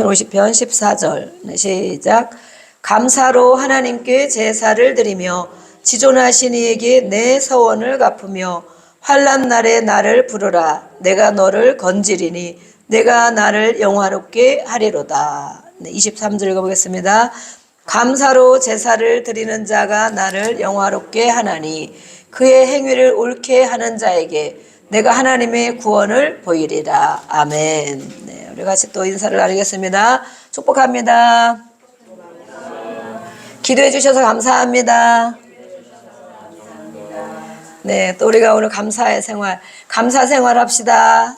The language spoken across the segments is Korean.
시편 50편 14절. 네, 시작. 감사로 하나님께 제사를 드리며 지존하신 이에게 내 서원을 갚으며 환난 날에 나를 부르라. 내가 너를 건지리니 내가 나를 영화롭게 하리로다. 네, 23절 읽어보겠습니다. 감사로 제사를 드리는 자가 나를 영화롭게 하나니 그의 행위를 옳게 하는 자에게 내가 하나님의 구원을 보이리라. 아멘. 네, 우리 같이 또 인사를 나누겠습니다. 축복합니다. 기도해 주셔서 감사합니다. 네, 또 우리가 오늘 감사의 생활, 감사 생활 합시다.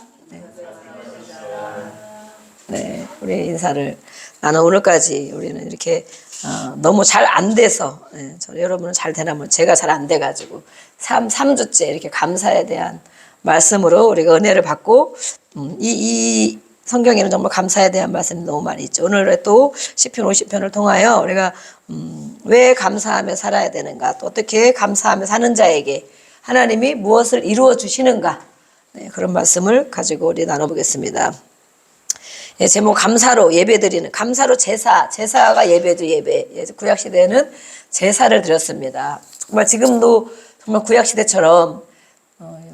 네, 우리 인사를 나는 오늘까지 우리는 이렇게 너무 잘 안 돼서 여러분은 잘 되나 뭐 제가 잘 안 돼가지고 3주째 이렇게 감사에 대한 말씀으로 우리가 은혜를 받고 이 성경에는 정말 감사에 대한 말씀이 너무 많이 있죠. 오늘 또 시편 50편을 통하여 우리가 왜 감사하며 살아야 되는가, 또 어떻게 감사하며 사는 자에게 하나님이 무엇을 이루어 주시는가, 네, 그런 말씀을 가지고 우리 나눠보겠습니다. 예, 제목 감사로 예배드리는, 감사로 제사가 예배죠. 예배. 구약시대에는 제사를 드렸습니다. 정말 지금도 정말 구약시대처럼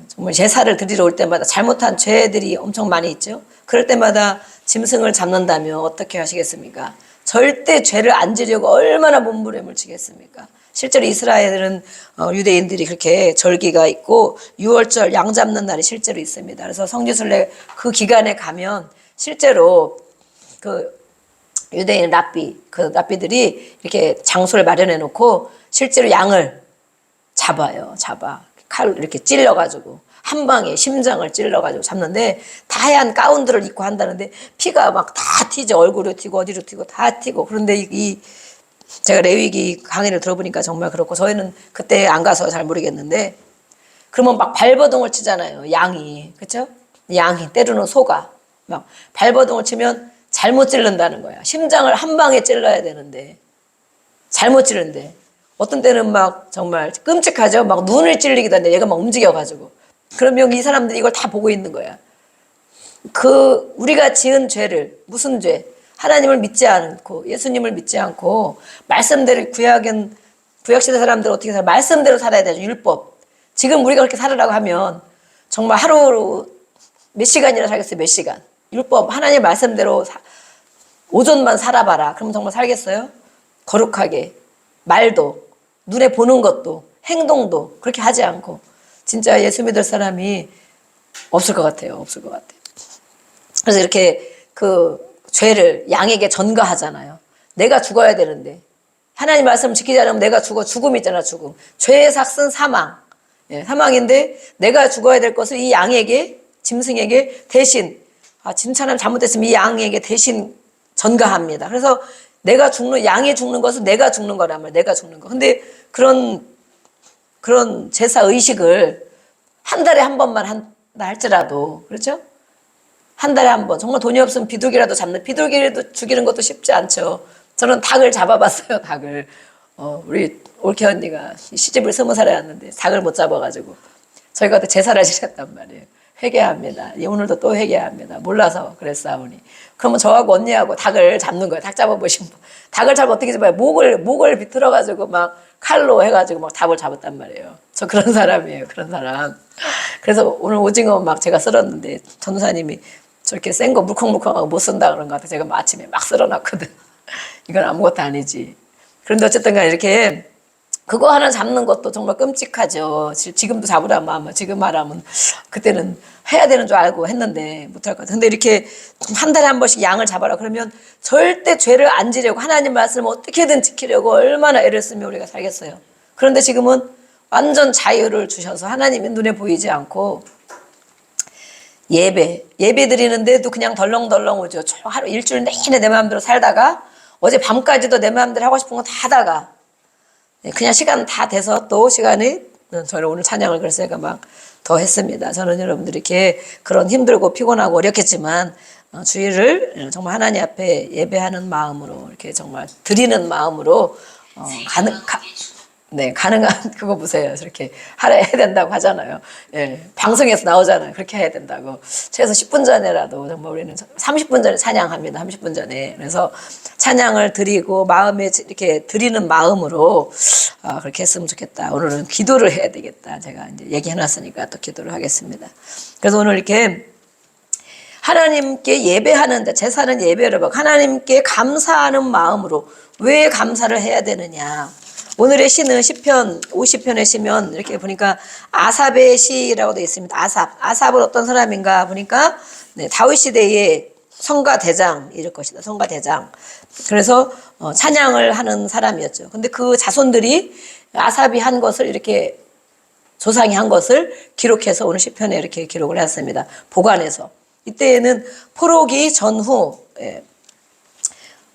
정말 제사를 드리러 올 때마다 잘못한 죄들이 엄청 많이 있죠. 그럴 때마다 짐승을 잡는다면 어떻게 하시겠습니까? 절대 죄를 안 지려고 얼마나 몸부림을 치겠습니까? 실제로 이스라엘은 유대인들이 그렇게 절기가 있고 6월절 양 잡는 날이 실제로 있습니다. 그래서 성지순례 그 기간에 가면 실제로 그 유대인 랍비들이 이렇게 장소를 마련해 놓고 실제로 양을 잡아 칼 이렇게 찔러가지고 한 방에 심장을 찔러가지고 잡는데 하얀 가운들을 입고 한다는데 피가 막 다 튀죠. 얼굴에 튀고 어디로 튀고 다 튀고. 그런데 제가 레위기 강의를 들어보니까 정말 그렇고, 저희는 그때 안 가서 잘 모르겠는데, 그러면 막 발버둥을 치잖아요. 양이. 그렇죠? 양이 때로는 소가 막 발버둥을 치면 잘못 찔른다는 거야. 심장을 한 방에 찔러야 되는데 잘못 찌르는데, 어떤 때는 막 정말 끔찍하죠. 막 눈을 찔리기도 하는데 얘가 막 움직여가지고, 그러면 이 사람들이 이걸 다 보고 있는 거야. 우리가 지은 죄를, 무슨 죄? 하나님을 믿지 않고 예수님을 믿지 않고 말씀대로, 구약시대 사람들 어떻게 살아? 말씀대로 살아야 되죠. 율법. 지금 우리가 그렇게 살으라고 하면 정말 하루 몇 시간이나 살겠어요. 몇 시간. 율법 하나님 말씀대로 오전만 살아봐라. 그러면 정말 살겠어요? 거룩하게 말도, 눈에 보는 것도, 행동도 그렇게 하지 않고 진짜 예수 믿을 사람이 없을 것 같아요. 없을 것 같아요. 그래서 이렇게 죄를 양에게 전가하잖아요. 내가 죽어야 되는데 하나님 말씀 지키지 않으면 내가 죽음이잖아. 죽음. 죄의 삭은 사망. 예, 사망인데 내가 죽어야 될 것을 이 양에게, 짐승에게 대신, 진짜는 잘못됐으면 이 양에게 대신 전가합니다. 그래서 양이 죽는 것은 내가 죽는 거란 말이에요. 내가 죽는 거. 근데 그런 제사 의식을 한 달에 한 번만 한다 할지라도, 그렇죠? 한 달에 한 번. 정말 돈이 없으면 비둘기라도 비둘기라도 죽이는 것도 쉽지 않죠. 저는 닭을 잡아봤어요. 닭을. 우리 올케 언니가 시집을 20살에 왔는데 닭을 못 잡아가지고 저희가 그때 제사를 지냈단 말이에요. 회개합니다. 오늘도 또 회개합니다. 몰라서 그랬사오니. 그러면 저하고 언니하고 닭을 잡는 거예요. 닭 잡아보신 분. 닭을 잡아 어떻게 잡아요? 목을 비틀어가지고 막 칼로 해가지고 막 닭을 잡았단 말이에요. 저 그런 사람이에요. 그런 사람. 그래서 오늘 오징어 막 제가 썰었는데 전도사님이 저렇게 센 거 물컹물컹하고 못 쓴다 그런 것 같아요. 제가 아침에 막 썰어놨거든. 이건 아무것도 아니지. 그런데 어쨌든 간에 이렇게 그거 하나 잡는 것도 정말 끔찍하죠. 지금도 잡으라면 아마 지금 말하면 그때는 해야 되는 줄 알고 했는데 못할 것 같아요. 근데 이렇게 한 달에 한 번씩 양을 잡아라 그러면 절대 죄를 안 지려고 하나님 말씀을 어떻게든 지키려고 얼마나 애를 쓰며 우리가 살겠어요. 그런데 지금은 완전 자유를 주셔서 하나님이 눈에 보이지 않고 예배 드리는데도 그냥 덜렁덜렁 오죠. 하루 일주일 내내 내 마음대로 살다가 어제 밤까지도 내 마음대로 하고 싶은 거 다 하다가 그냥 시간 다 돼서 또 시간이, 저는 오늘 찬양을 그래서 제가 막 더 했습니다. 저는 여러분들이 이렇게 그런 힘들고 피곤하고 어렵겠지만 주일을 정말 하나님 앞에 예배하는 마음으로, 이렇게 정말 드리는 마음으로 네, 가능한 그거 보세요. 저렇게 해야 된다고 하잖아요. 예, 방송에서 나오잖아요. 그렇게 해야 된다고. 최소 10분 전에라도 정말 우리는 30분 전에 찬양합니다. 30분 전에. 그래서 찬양을 드리고 마음에 이렇게 드리는 마음으로 그렇게 했으면 좋겠다. 오늘은 기도를 해야 되겠다. 제가 이제 얘기해놨으니까 또 기도를 하겠습니다. 그래서 오늘 이렇게 하나님께 예배하는데 제사는 예배를 하고 하나님께 감사하는 마음으로 왜 감사를 해야 되느냐. 오늘의 시는 시편 50편에 시면 이렇게 보니까 아삽의 시라고 되어 있습니다. 아삽은 어떤 사람인가 보니까 네, 다윗 시대의 성가 대장 이럴 것이다. 성가 대장. 그래서 찬양을 하는 사람이었죠. 근데 그 자손들이 아삽이 한 것을 이렇게 조상이 한 것을 기록해서 오늘 시편에 이렇게 기록을 했습니다. 보관해서. 이때에는 포로기 전후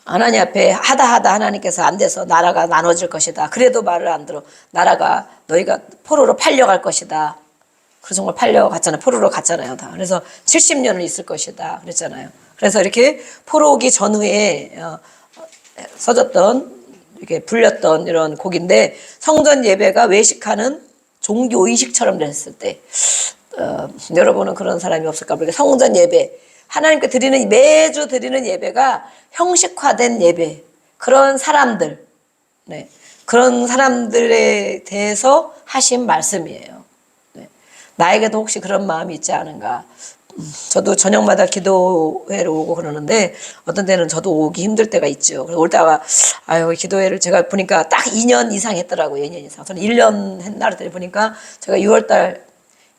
하나님 앞에 하다 하나님께서 안 돼서 나라가 나눠질 것이다. 그래도 말을 안 들어. 나라가 너희가 포로로 팔려갈 것이다. 그래서 정말 팔려갔잖아요. 포로로 갔잖아요. 다. 그래서 70년을 있을 것이다. 그랬잖아요. 그래서 이렇게 포로기 전후에 써졌던 이렇게 불렸던 이런 곡인데 성전 예배가 외식하는 종교 의식처럼 됐을 때 여러분은 그런 사람이 없을까 모르겠어요. 성전 예배 하나님께 드리는 매주 드리는 예배가 형식화된 예배 그런 사람들 네, 그런 사람들에 대해서 하신 말씀이에요. 네, 나에게도 혹시 그런 마음이 있지 않은가. 저도 저녁마다 기도회를 오고 그러는데 어떤 때는 저도 오기 힘들 때가 있죠. 그래서 올다가 기도회를 제가 보니까 딱 2년 이상 했더라고요. 2년 이상. 저는 1년 했나 그랬더니 보니까 제가 6월달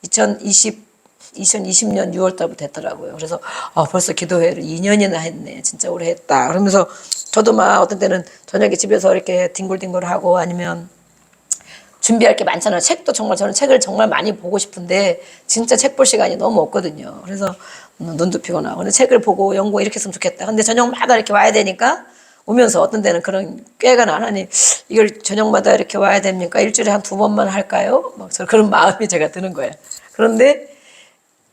2020년 6월달부터 했더라고요. 그래서 벌써 기도회를 2년이나 했네. 진짜 오래 했다. 그러면서 저도 막 어떤 때는 저녁에 집에서 이렇게 뒹굴뒹굴하고 아니면 준비할 게 많잖아요. 책도 정말 저는 책을 정말 많이 보고 싶은데 진짜 책 볼 시간이 너무 없거든요. 그래서 눈도 피곤하고 근데 책을 보고 연구 이렇게 했으면 좋겠다. 근데 저녁마다 이렇게 와야 되니까 오면서 어떤 데는 그런 꾀가 나니 이걸 저녁마다 이렇게 와야 됩니까? 일주일에 한 2번만 할까요? 막 그런 마음이 제가 드는 거예요. 그런데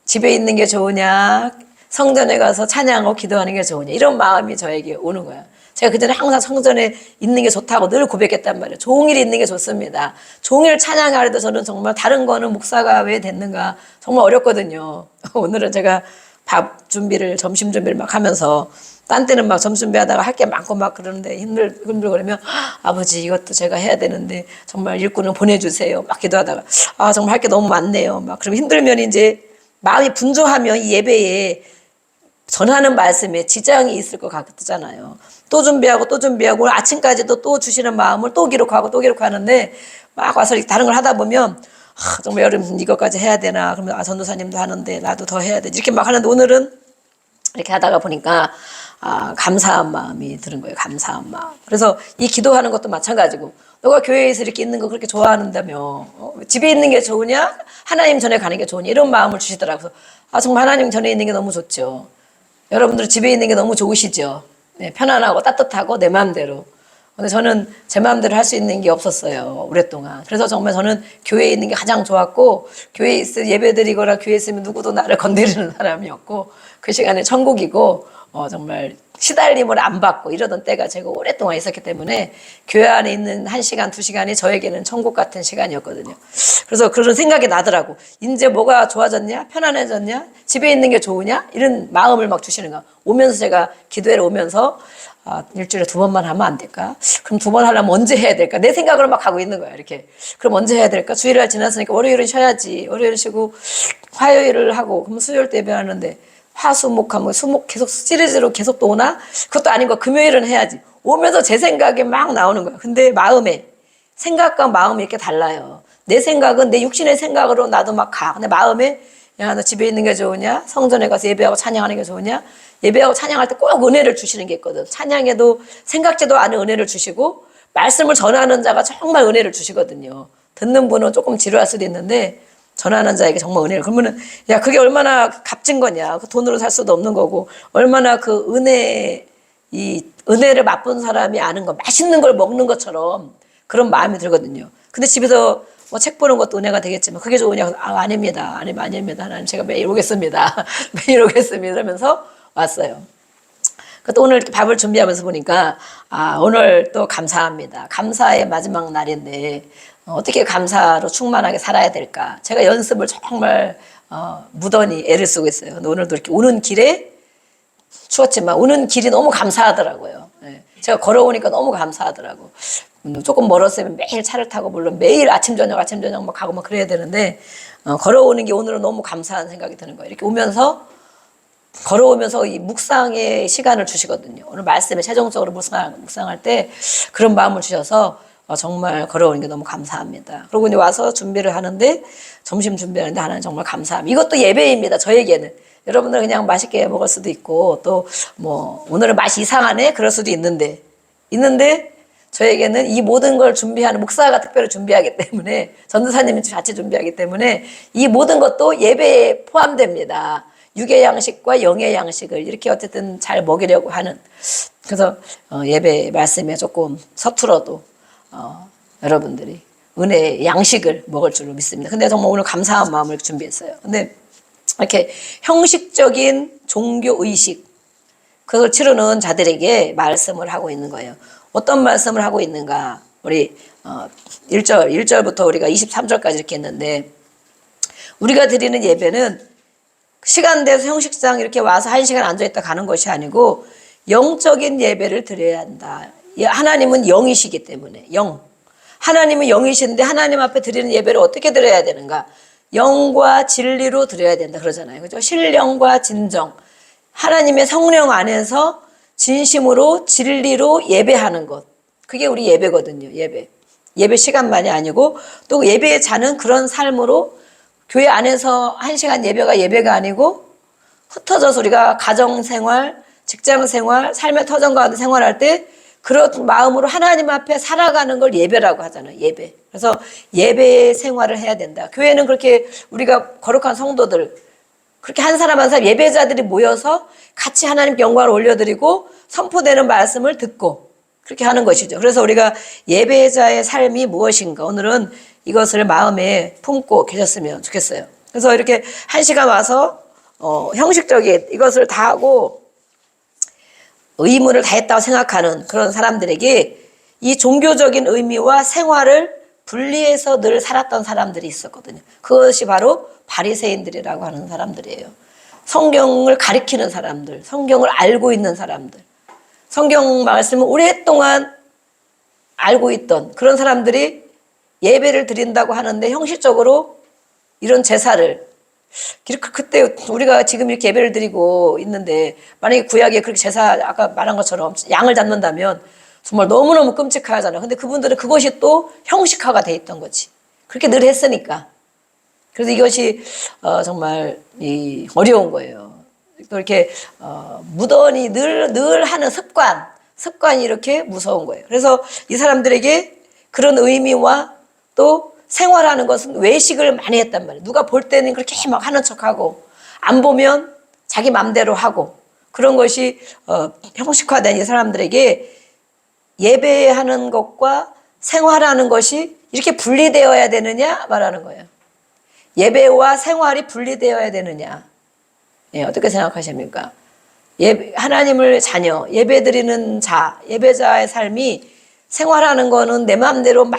집에 있는 게 좋으냐 성전에 가서 찬양하고 기도하는 게 좋으냐 이런 마음이 저에게 오는 거예요. 제가 그전에 항상 성전에 있는 게 좋다고 늘 고백했단 말이에요. 종일 있는 게 좋습니다. 종일 찬양하려도 저는 정말 다른 거는 목사가 왜 됐는가 정말 어렵거든요. 오늘은 제가 밥 준비를 점심 준비를 막 하면서 딴 때는 막 점심 준비하다가 할 게 많고 막 그러는데 힘들거리면 아버지 이것도 제가 해야 되는데 정말 일꾼을 보내주세요. 막 기도하다가 정말 할 게 너무 많네요. 막 그러면 힘들면 이제 마음이 분주하면 이 예배에 전하는 말씀에 지장이 있을 것 같잖아요. 또 준비하고 오늘 아침까지도 또 주시는 마음을 또 기록하는데 막 와서 다른 걸 하다 보면 정말 여름 이것까지 해야 되나 그러면 전도사님도 하는데 나도 더 해야 되지 이렇게 막 하는데 오늘은 이렇게 하다가 보니까 감사한 마음이 드는 거예요. 감사한 마음. 그래서 이 기도하는 것도 마찬가지고 너가 교회에서 이렇게 있는 거 그렇게 좋아하는다며 집에 있는 게 좋으냐 하나님 전에 가는 게 좋으냐 이런 마음을 주시더라고요. 정말 하나님 전에 있는 게 너무 좋죠. 여러분들 집에 있는 게 너무 좋으시죠. 네, 편안하고 따뜻하고 내 마음대로. 근데 저는 제 마음대로 할 수 있는 게 없었어요. 오랫동안. 그래서 정말 저는 교회에 있는 게 가장 좋았고 교회에 있을 예배 드리거나 교회에 있으면 누구도 나를 건드리는 사람이었고 그 시간에 천국이고 정말 시달림을 안 받고 이러던 때가 제가 오랫동안 있었기 때문에 교회 안에 있는 1시간, 2시간이 저에게는 천국 같은 시간이었거든요. 그래서 그런 생각이 나더라고. 이제 뭐가 좋아졌냐? 편안해졌냐? 집에 있는 게 좋으냐? 이런 마음을 막 주시는 거야. 오면서 제가 기도회를 오면서 일주일에 2번만 하면 안 될까? 그럼 2번 하려면 언제 해야 될까? 내 생각으로 막 하고 있는 거야, 이렇게. 그럼 언제 해야 될까? 주일날 지났으니까 월요일은 쉬어야지. 월요일 쉬고 화요일을 하고, 그럼 수요일 때 예배하는데 화수목하면 수목 계속 시리즈로 계속 또 오나? 그것도 아닌 거 금요일은 해야지. 오면서 제 생각이 막 나오는 거야. 근데 생각과 마음이 이렇게 달라요. 내 생각은 내 육신의 생각으로 나도 막 가. 근데 마음에 야, 너 집에 있는 게 좋으냐? 성전에 가서 예배하고 찬양하는 게 좋으냐? 예배하고 찬양할 때 꼭 은혜를 주시는 게 있거든. 찬양에도 생각지도 않은 은혜를 주시고 말씀을 전하는 자가 정말 은혜를 주시거든요. 듣는 분은 조금 지루할 수도 있는데 전하는 자에게 정말 은혜를. 그러면은 야 그게 얼마나 값진 거냐. 그 돈으로 살 수도 없는 거고 얼마나 그 이 은혜를 맛본 사람이 아는 거 맛있는 걸 먹는 것처럼 그런 마음이 들거든요. 근데 집에서 뭐 책 보는 것도 은혜가 되겠지만 그게 좋으냐? 아닙니다. 아닙니다. 하나님 제가 매일 오겠습니다. 매일 오겠습니다. 이러면서 왔어요. 그것도 오늘 이렇게 밥을 준비하면서 보니까 오늘 또 감사합니다. 감사의 마지막 날인데 어떻게 감사로 충만하게 살아야 될까? 제가 연습을 정말 무던히 애를 쓰고 있어요. 근데 오늘도 이렇게 오는 길에 추웠지만 오는 길이 너무 감사하더라고요. 예. 제가 걸어오니까 너무 감사하더라고. 조금 멀었으면 매일 차를 타고 물론 매일 아침 저녁 막 가고 막 그래야 되는데 걸어오는 게 오늘은 너무 감사한 생각이 드는 거예요. 이렇게 오면서 걸어오면서 이 묵상의 시간을 주시거든요. 오늘 말씀에 최종적으로 묵상할 때 그런 마음을 주셔서 정말 걸어오는 게 너무 감사합니다. 그리고 이제 와서 준비를 하는데 점심 준비하는데 하나님 정말 감사합니다. 이것도 예배입니다. 저에게는. 여러분들은 그냥 맛있게 먹을 수도 있고 또 뭐 오늘은 맛이 이상하네 그럴 수도 있는데 저에게는 이 모든 걸 준비하는 목사가 특별히 준비하기 때문에 전도사님이 같이 준비하기 때문에 이 모든 것도 예배에 포함됩니다. 육의 양식과 영의 양식을 이렇게 어쨌든 잘 먹이려고 하는 그래서 예배 말씀에 조금 서툴어도 여러분들이 은혜의 양식을 먹을 줄로 믿습니다. 근데 정말 오늘 감사한 마음을 준비했어요. 근데 이렇게 형식적인 종교 의식 그걸 치르는 자들에게 말씀을 하고 있는 거예요. 어떤 말씀을 하고 있는가? 우리 1절부터 우리가 23절까지 이렇게 했는데 우리가 드리는 예배는 시간 돼서 형식상 이렇게 와서 1시간 앉아있다 가는 것이 아니고 영적인 예배를 드려야 한다. 하나님은 영이시기 때문에 하나님은 영이신데 하나님 앞에 드리는 예배를 어떻게 드려야 되는가? 영과 진리로 드려야 된다 그러잖아요. 그죠? 신령과 진정. 하나님의 성령 안에서 진심으로 진리로 예배하는 것. 그게 우리 예배거든요. 예배 시간만이 아니고 또 예배에 자는 그런 삶으로 교회 안에서 1시간 예배가 아니고 흩어져서 우리가 가정생활, 직장생활, 삶의 터전 가운데 생활할 때 그런 마음으로 하나님 앞에 살아가는 걸 예배라고 하잖아요. 예배. 그래서 예배 생활을 해야 된다. 교회는 그렇게 우리가 거룩한 성도들 그렇게 한 사람 한 사람 예배자들이 모여서 같이 하나님께 영광을 올려드리고 선포되는 말씀을 듣고 그렇게 하는 것이죠. 그래서 우리가 예배자의 삶이 무엇인가 오늘은 이것을 마음에 품고 계셨으면 좋겠어요. 그래서 이렇게 1시간 와서 형식적인 이것을 다 하고 의무를 다했다고 생각하는 그런 사람들에게 이 종교적인 의미와 생활을 분리해서 늘 살았던 사람들이 있었거든요. 그것이 바로 바리새인들이라고 하는 사람들이에요. 성경을 가리키는 사람들, 성경을 알고 있는 사람들, 성경 말씀을 오랫동안 알고 있던 그런 사람들이 예배를 드린다고 하는데 형식적으로 이런 제사를 그때 우리가 지금 이렇게 예배를 드리고 있는데 만약에 구약에 그렇게 제사 아까 말한 것처럼 양을 잡는다면 정말 너무너무 끔찍하잖아요. 근데 그분들은 그것이 또 형식화가 돼 있던 거지. 그렇게 늘 했으니까. 그래서 이것이 정말 어려운 거예요. 또 이렇게 무던히 늘 하는 습관이 이렇게 무서운 거예요. 그래서 이 사람들에게 그런 의미와 또 생활하는 것은 외식을 많이 했단 말이에요. 누가 볼 때는 그렇게 막 하는 척하고 안 보면 자기 맘대로 하고 그런 것이 형식화된 이 사람들에게 예배하는 것과 생활하는 것이 이렇게 분리되어야 되느냐 말하는 거예요. 예배와 생활이 분리되어야 되느냐. 예, 어떻게 생각하십니까? 하나님을 자녀, 예배드리는 예배자의 삶이 생활하는 거는 내 맘대로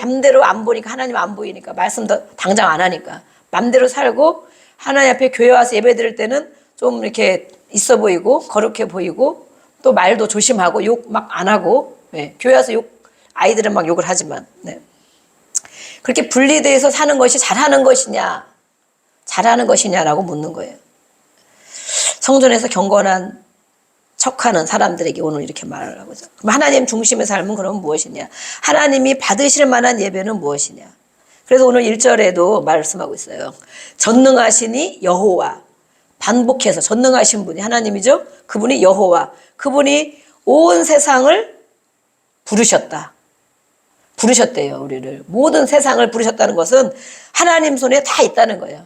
안 보니까 하나님 안 보이니까 말씀도 당장 안 하니까 맘대로 살고 하나님 앞에 교회 와서 예배 드릴 때는 좀 이렇게 있어 보이고 거룩해 보이고 또 말도 조심하고 욕 막 안 하고 네, 교회 와서 아이들은 막 욕을 하지만 네. 그렇게 분리돼서 사는 것이 잘하는 것이냐라고 묻는 거예요. 성전에서 경건한 척하는 사람들에게 오늘 이렇게 말을 하고죠. 그럼 하나님 중심의 삶은 그럼 무엇이냐? 하나님이 받으실 만한 예배는 무엇이냐? 그래서 오늘 1절에도 말씀하고 있어요. 전능하시니 여호와. 반복해서 전능하신 분이 하나님이죠. 그분이 여호와. 그분이 온 세상을 부르셨대요. 우리를. 모든 세상을 부르셨다는 것은 하나님 손에 다 있다는 거예요.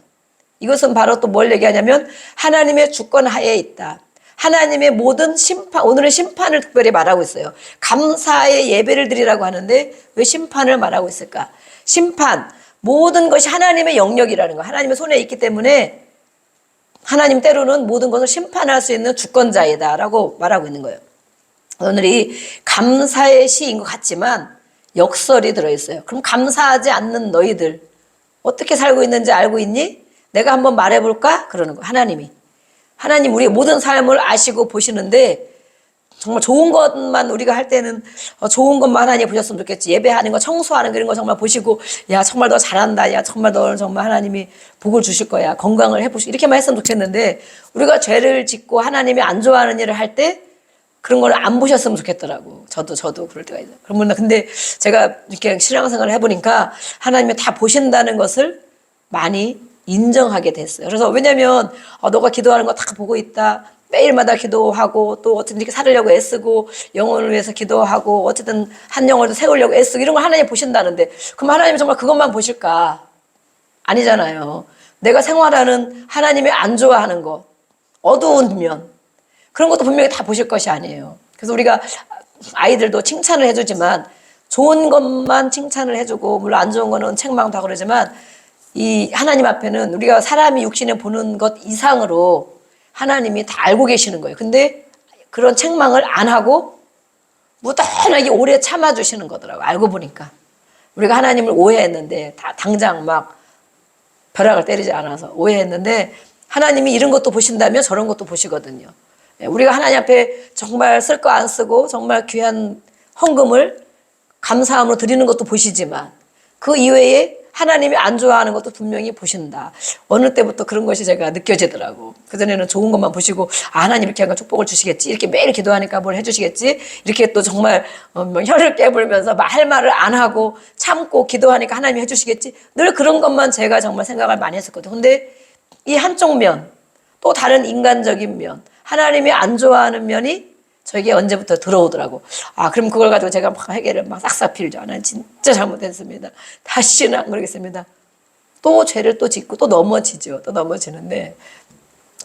이것은 바로 또 뭘 얘기하냐면 하나님의 주권 하에 있다. 하나님의 모든 심판, 오늘은 심판을 특별히 말하고 있어요. 감사의 예배를 드리라고 하는데 왜 심판을 말하고 있을까? 심판, 모든 것이 하나님의 영역이라는 거. 하나님의 손에 있기 때문에 하나님 때로는 모든 것을 심판할 수 있는 주권자이다라고 말하고 있는 거예요. 오늘이 감사의 시인 것 같지만 역설이 들어있어요. 그럼 감사하지 않는 너희들 어떻게 살고 있는지 알고 있니? 내가 한번 말해볼까? 그러는 거예요. 하나님 우리의 모든 삶을 아시고 보시는데 정말 좋은 것만 우리가 할 때는 좋은 것만 하나님 보셨으면 좋겠지. 예배하는 거, 청소하는 거 이런 거 정말 보시고 야 정말 너 잘한다. 야 정말 너는 정말 하나님이 복을 주실 거야. 건강을 해보시고 이렇게만 했으면 좋겠는데 우리가 죄를 짓고 하나님이 안 좋아하는 일을 할 때 그런 걸 안 보셨으면 좋겠더라고. 저도 그럴 때가 있어요. 그러면 근데 제가 이렇게 신앙생활을 해보니까 하나님이 다 보신다는 것을 많이 인정하게 됐어요. 그래서 왜냐면 너가 기도하는 거 다 보고 있다. 매일마다 기도하고 또 어쨌든 이렇게 살으려고 애쓰고 영혼을 위해서 기도하고 어쨌든 한 영혼을 세우려고 애쓰고 이런 걸 하나님 보신다는데 그럼 하나님이 정말 그것만 보실까? 아니잖아요. 내가 생활하는 하나님이 안 좋아하는 것, 어두운 면 그런 것도 분명히 다 보실 것이 아니에요. 그래서 우리가 아이들도 칭찬을 해주지만 좋은 것만 칭찬을 해주고 물론 안 좋은 거는 책망도 하고 그러지만 이 하나님 앞에는 우리가 사람이 육신에 보는 것 이상으로 하나님이 다 알고 계시는 거예요. 근데 그런 책망을 안 하고 무던하게 오래 참아주시는 거더라고요. 알고 보니까. 우리가 하나님을 오해했는데 다 당장 막 벼락을 때리지 않아서 오해했는데 하나님이 이런 것도 보신다면 저런 것도 보시거든요. 우리가 하나님 앞에 정말 쓸 거 안 쓰고 정말 귀한 헌금을 감사함으로 드리는 것도 보시지만 그 이외에 하나님이 안 좋아하는 것도 분명히 보신다. 어느 때부터 그런 것이 제가 느껴지더라고. 그전에는 좋은 것만 보시고 하나님 이렇게 하면 축복을 주시겠지. 이렇게 매일 기도하니까 뭘 해주시겠지. 이렇게 또 정말 혀를 깨물면서 할 말을 안 하고 참고 기도하니까 하나님이 해주시겠지. 늘 그런 것만 제가 정말 생각을 많이 했었거든요. 근데 이 한쪽 면, 또 다른 인간적인 면, 하나님이 안 좋아하는 면이 저에게 언제부터 들어오더라고. 그럼 그걸 가지고 제가 막 회개를 막 싹싹 빌죠. 나는 진짜 잘못했습니다. 다시는 안 그러겠습니다. 또 죄를 또 짓고 또 넘어지죠. 또 넘어지는데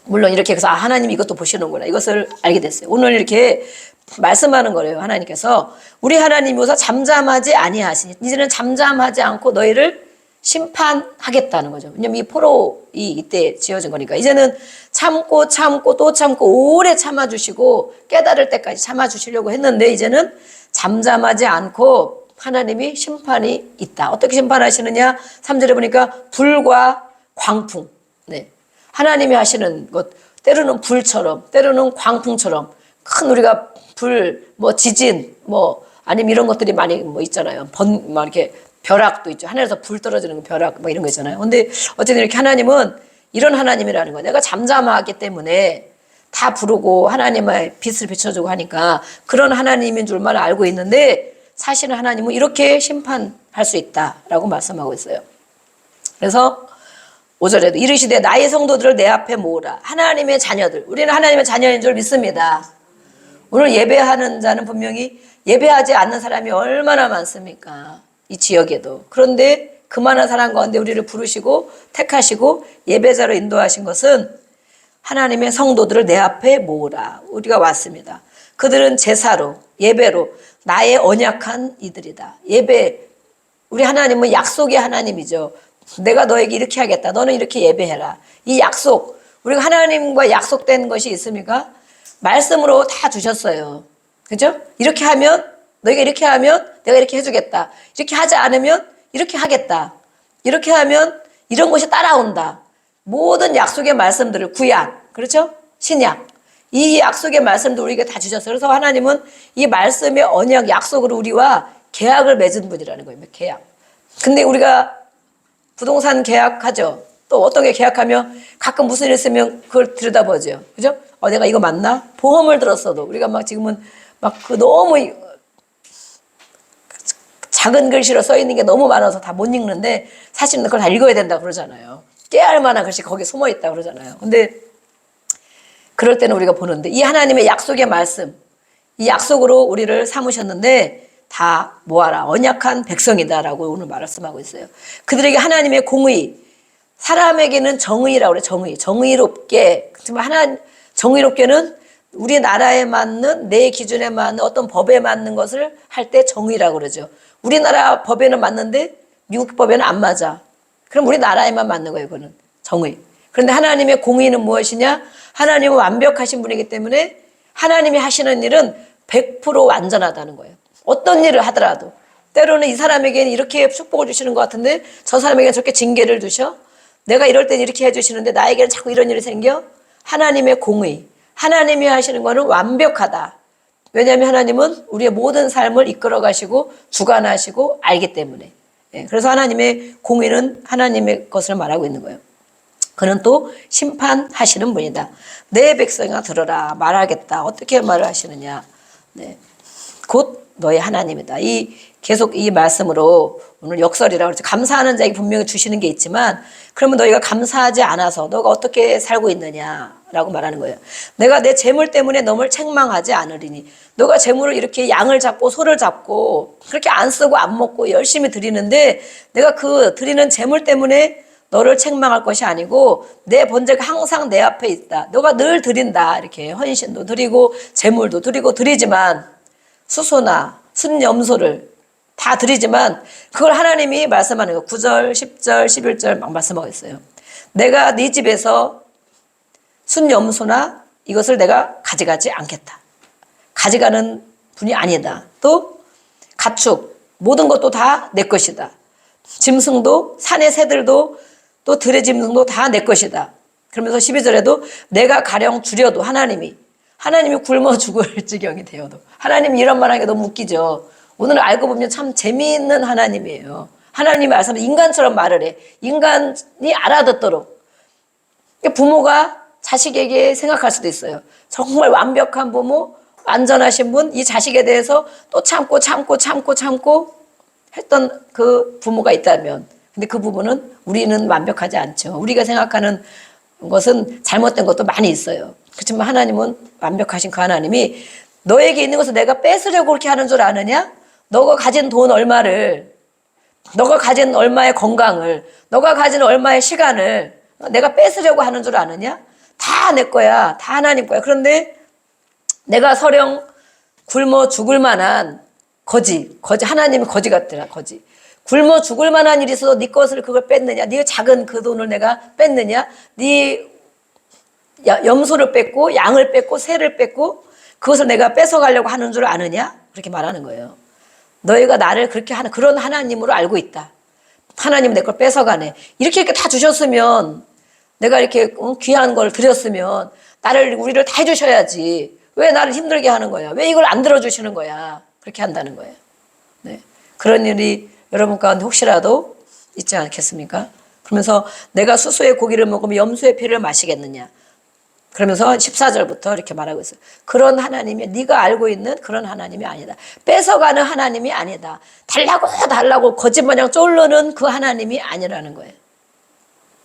물론 이렇게 해서 하나님이 이것도 보시는구나. 이것을 알게 됐어요. 오늘 이렇게 말씀하는 거래요. 하나님께서 우리 하나님이서 잠잠하지 아니하시니 이제는 잠잠하지 않고 너희를 심판하겠다는 거죠. 왜냐면 이 포로이 이때 지어진 거니까 이제는 참고 또 참고 오래 참아주시고 깨달을 때까지 참아주시려고 했는데 이제는 잠잠하지 않고 하나님이 심판이 있다. 어떻게 심판하시느냐? 3절에 보니까 불과 광풍. 네. 하나님이 하시는 것 때로는 불처럼 때로는 광풍처럼 큰 우리가 불, 지진, 아니면 이런 것들이 많이 있잖아요. 막 이렇게 벼락도 있죠. 하늘에서 불 떨어지는 벼락 이런 거 있잖아요. 근데 어쨌든 이렇게 하나님은 이런 하나님이라는 거예요. 내가 잠잠하기 때문에 다 부르고 하나님의 빛을 비춰주고 하니까 그런 하나님인 줄만 알고 있는데 사실은 하나님은 이렇게 심판할 수 있다라고 말씀하고 있어요. 그래서 5절에도 이르시되 나의 성도들을 내 앞에 모으라. 하나님의 자녀들, 우리는 하나님의 자녀인 줄 믿습니다. 오늘 예배하는 자는 분명히 예배하지 않는 사람이 얼마나 많습니까? 이 지역에도. 그런데 그만한 사람 가운데 우리를 부르시고 택하시고 예배자로 인도하신 것은 하나님의 성도들을 내 앞에 모으라. 우리가 왔습니다. 그들은 제사로 예배로 나의 언약한 이들이다. 예배, 우리 하나님은 약속의 하나님이죠. 내가 너에게 이렇게 하겠다. 너는 이렇게 예배해라. 이 약속, 우리가 하나님과 약속된 것이 있습니까? 말씀으로 다 주셨어요. 그죠? 이렇게 하면 너희가 이렇게 하면 내가 이렇게 해주겠다. 이렇게 하지 않으면 이렇게 하겠다. 이렇게 하면 이런 것이 따라온다. 모든 약속의 말씀들을 구약, 그렇죠? 신약. 이 약속의 말씀도 우리에게 다 주셨어요. 그래서 하나님은 이 말씀의 언약, 약속으로 우리와 계약을 맺은 분이라는 거예요. 계약. 근데 우리가 부동산 계약하죠. 또 어떤 게 계약하면 가끔 무슨 일 있으면 그걸 들여다보죠. 그죠? 내가 이거 맞나? 보험을 들었어도 우리가 막 지금은 막 너무 작은 글씨로 써 있는 게 너무 많아서 다 못 읽는데 사실은 그걸 다 읽어야 된다 그러잖아요. 깨알 만한 글씨 거기에 숨어 있다 그러잖아요. 근데 그럴 때는 우리가 보는데 이 하나님의 약속의 말씀, 이 약속으로 우리를 삼으셨는데 다 모아라. 언약한 백성이다라고 오늘 말씀하고 있어요. 그들에게 하나님의 공의, 사람에게는 정의라고 그래요. 정의. 정의롭게. 정말 정의롭게는 우리나라에 맞는 내 기준에 맞는 어떤 법에 맞는 것을 할 때 정의라고 그러죠. 우리나라 법에는 맞는데 미국 법에는 안 맞아. 그럼 우리나라에만 맞는 거예요. 그거는 정의. 그런데 하나님의 공의는 무엇이냐? 하나님은 완벽하신 분이기 때문에 하나님이 하시는 일은 100% 완전하다는 거예요. 어떤 일을 하더라도. 때로는 이 사람에게는 이렇게 축복을 주시는 것 같은데 저 사람에게는 저렇게 징계를 주셔. 내가 이럴 땐 이렇게 해주시는데 나에게는 자꾸 이런 일이 생겨. 하나님의 공의, 하나님이 하시는 거는 완벽하다. 왜냐하면 하나님은 우리의 모든 삶을 이끌어 가시고 주관하시고 알기 때문에. 그래서 하나님의 공의는 하나님의 것을 말하고 있는 거예요. 그는 또 심판하시는 분이다. 내 백성아 들어라. 말하겠다. 어떻게 말을 하시느냐. 네. 곧 너의 하나님이다. 계속 이 말씀으로 오늘 역설이라고 그러죠. 감사하는 자에게 분명히 주시는 게 있지만 그러면 너희가 감사하지 않아서 너가 어떻게 살고 있느냐라고 말하는 거예요. 내가 내 재물 때문에 너를 책망하지 않으리니 너가 재물을 이렇게 양을 잡고 소를 잡고 그렇게 안 쓰고 안 먹고 열심히 드리는데 내가 그 드리는 재물 때문에 너를 책망할 것이 아니고 내 번제가 항상 내 앞에 있다. 너가 늘 드린다. 이렇게 헌신도 드리고 재물도 드리고 드리지만 수소나 순염소를 다 드리지만 그걸 하나님이 말씀하는 거예요. 9절, 10절, 11절 막 말씀하고 있어요. 내가 네 집에서 순염소나 이것을 내가 가져가지 않겠다. 가져가는 분이 아니다. 또 가축 모든 것도 다 내 것이다. 짐승도 산의 새들도 또 들의 짐승도 다 내 것이다. 그러면서 12절에도 내가 가령 주려도 하나님이 굶어 죽을 지경이 되어도 하나님이 이런 말 하는 게 너무 웃기죠. 오늘 알고 보면 참 재미있는 하나님이에요. 하나님이 말씀을 인간처럼 말을 해. 인간이 알아듣도록. 부모가 자식에게 생각할 수도 있어요. 정말 완벽한 부모, 완전하신 분, 이 자식에 대해서 또 참고 했던 그 부모가 있다면 근데 그 부분은 우리는 완벽하지 않죠. 우리가 생각하는 것은 잘못된 것도 많이 있어요. 그렇지만 하나님은 완벽하신 그 하나님이 너에게 있는 것을 내가 뺏으려고 그렇게 하는 줄 아느냐? 너가 가진 돈 얼마를, 너가 가진 얼마의 건강을, 너가 가진 얼마의 시간을 내가 뺏으려고 하는 줄 아느냐? 다 내 거야. 다 하나님 거야. 그런데 내가 설령 굶어 죽을 만한 거지 하나님이 거지 같더라. 거지. 굶어 죽을 만한 일이 있어도 네 것을 그걸 뺐느냐? 네 작은 그 돈을 내가 뺐느냐? 네 염소를 뺐고 양을 뺐고 새를 뺐고 그것을 내가 뺏어가려고 하는 줄 아느냐? 그렇게 말하는 거예요. 너희가 나를 그렇게 하는 그런 하나님으로 알고 있다. 하나님은 내 걸 뺏어가네. 이렇게 다 주셨으면 내가 이렇게 귀한 걸 드렸으면 우리를 다 해주셔야지. 왜 나를 힘들게 하는 거야? 왜 이걸 안 들어주시는 거야? 그렇게 한다는 거예요. 네. 그런 일이 여러분 가운데 혹시라도 있지 않겠습니까? 그러면서 내가 수소의 고기를 먹으면 염소의 피를 마시겠느냐? 그러면서 14절부터 이렇게 말하고 있어요. 그런 하나님이 네가 알고 있는 그런 하나님이 아니다. 뺏어가는 하나님이 아니다. 달라고 거짓마냥 쫄르는 그 하나님이 아니라는 거예요.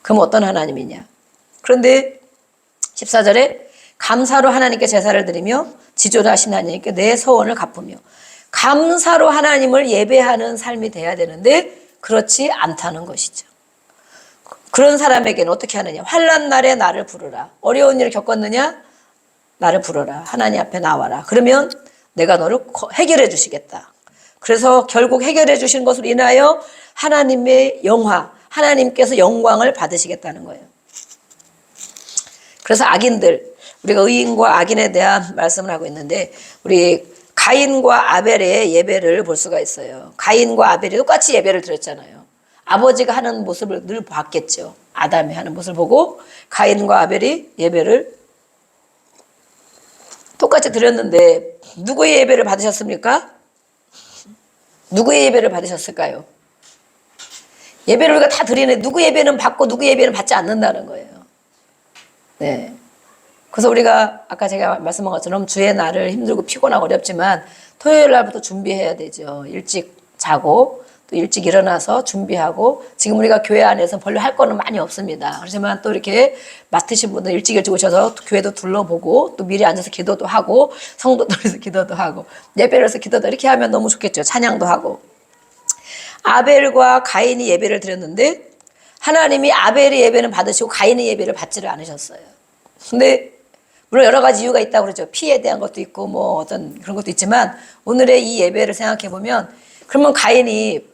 그럼 어떤 하나님이냐? 그런데 14절에 감사로 하나님께 제사를 드리며 지존하신 하나님께 내 서원을 갚으며 감사로 하나님을 예배하는 삶이 돼야 되는데 그렇지 않다는 것이죠. 그런 사람에게는 어떻게 하느냐? 환난 날에 나를 부르라. 어려운 일을 겪었느냐? 나를 부르라. 하나님 앞에 나와라. 그러면 내가 너를 해결해 주시겠다. 그래서 결국 해결해 주신 것으로 인하여 하나님의 영화, 하나님께서 영광을 받으시겠다는 거예요. 그래서 악인들, 우리가 의인과 악인에 대한 말씀을 하고 있는데 우리 가인과 아벨의 예배를 볼 수가 있어요. 가인과 아벨이 똑같이 예배를 드렸잖아요. 아버지가 하는 모습을 늘 봤겠죠. 아담이 하는 모습을 보고 가인과 아벨이 예배를 똑같이 드렸는데 누구의 예배를 받으셨습니까? 누구의 예배를 받으셨을까요? 예배를 우리가 다 드리는데 누구 예배는 받고 누구 예배는 받지 않는다는 거예요. 네. 그래서 우리가 아까 제가 말씀한 것처럼 주의 날을 힘들고 피곤하고 어렵지만 토요일 날부터 준비해야 되죠. 일찍 자고 또 일찍 일어나서 준비하고 지금 우리가 교회 안에서 별로 할 거는 많이 없습니다. 그렇지만 또 이렇게 맡으신 분들 일찍 오셔서 교회도 둘러보고 또 미리 앉아서 기도도 하고 성도들에서 기도도 하고 예배를 해서 기도도 이렇게 하면 너무 좋겠죠. 찬양도 하고. 아벨과 가인이 예배를 드렸는데 하나님이 아벨의 예배는 받으시고 가인의 예배를 받지를 않으셨어요. 근데 물론 여러 가지 이유가 있다고 그러죠. 피에 대한 것도 있고 뭐 어떤 그런 것도 있지만 오늘의 이 예배를 생각해 보면 그러면 가인이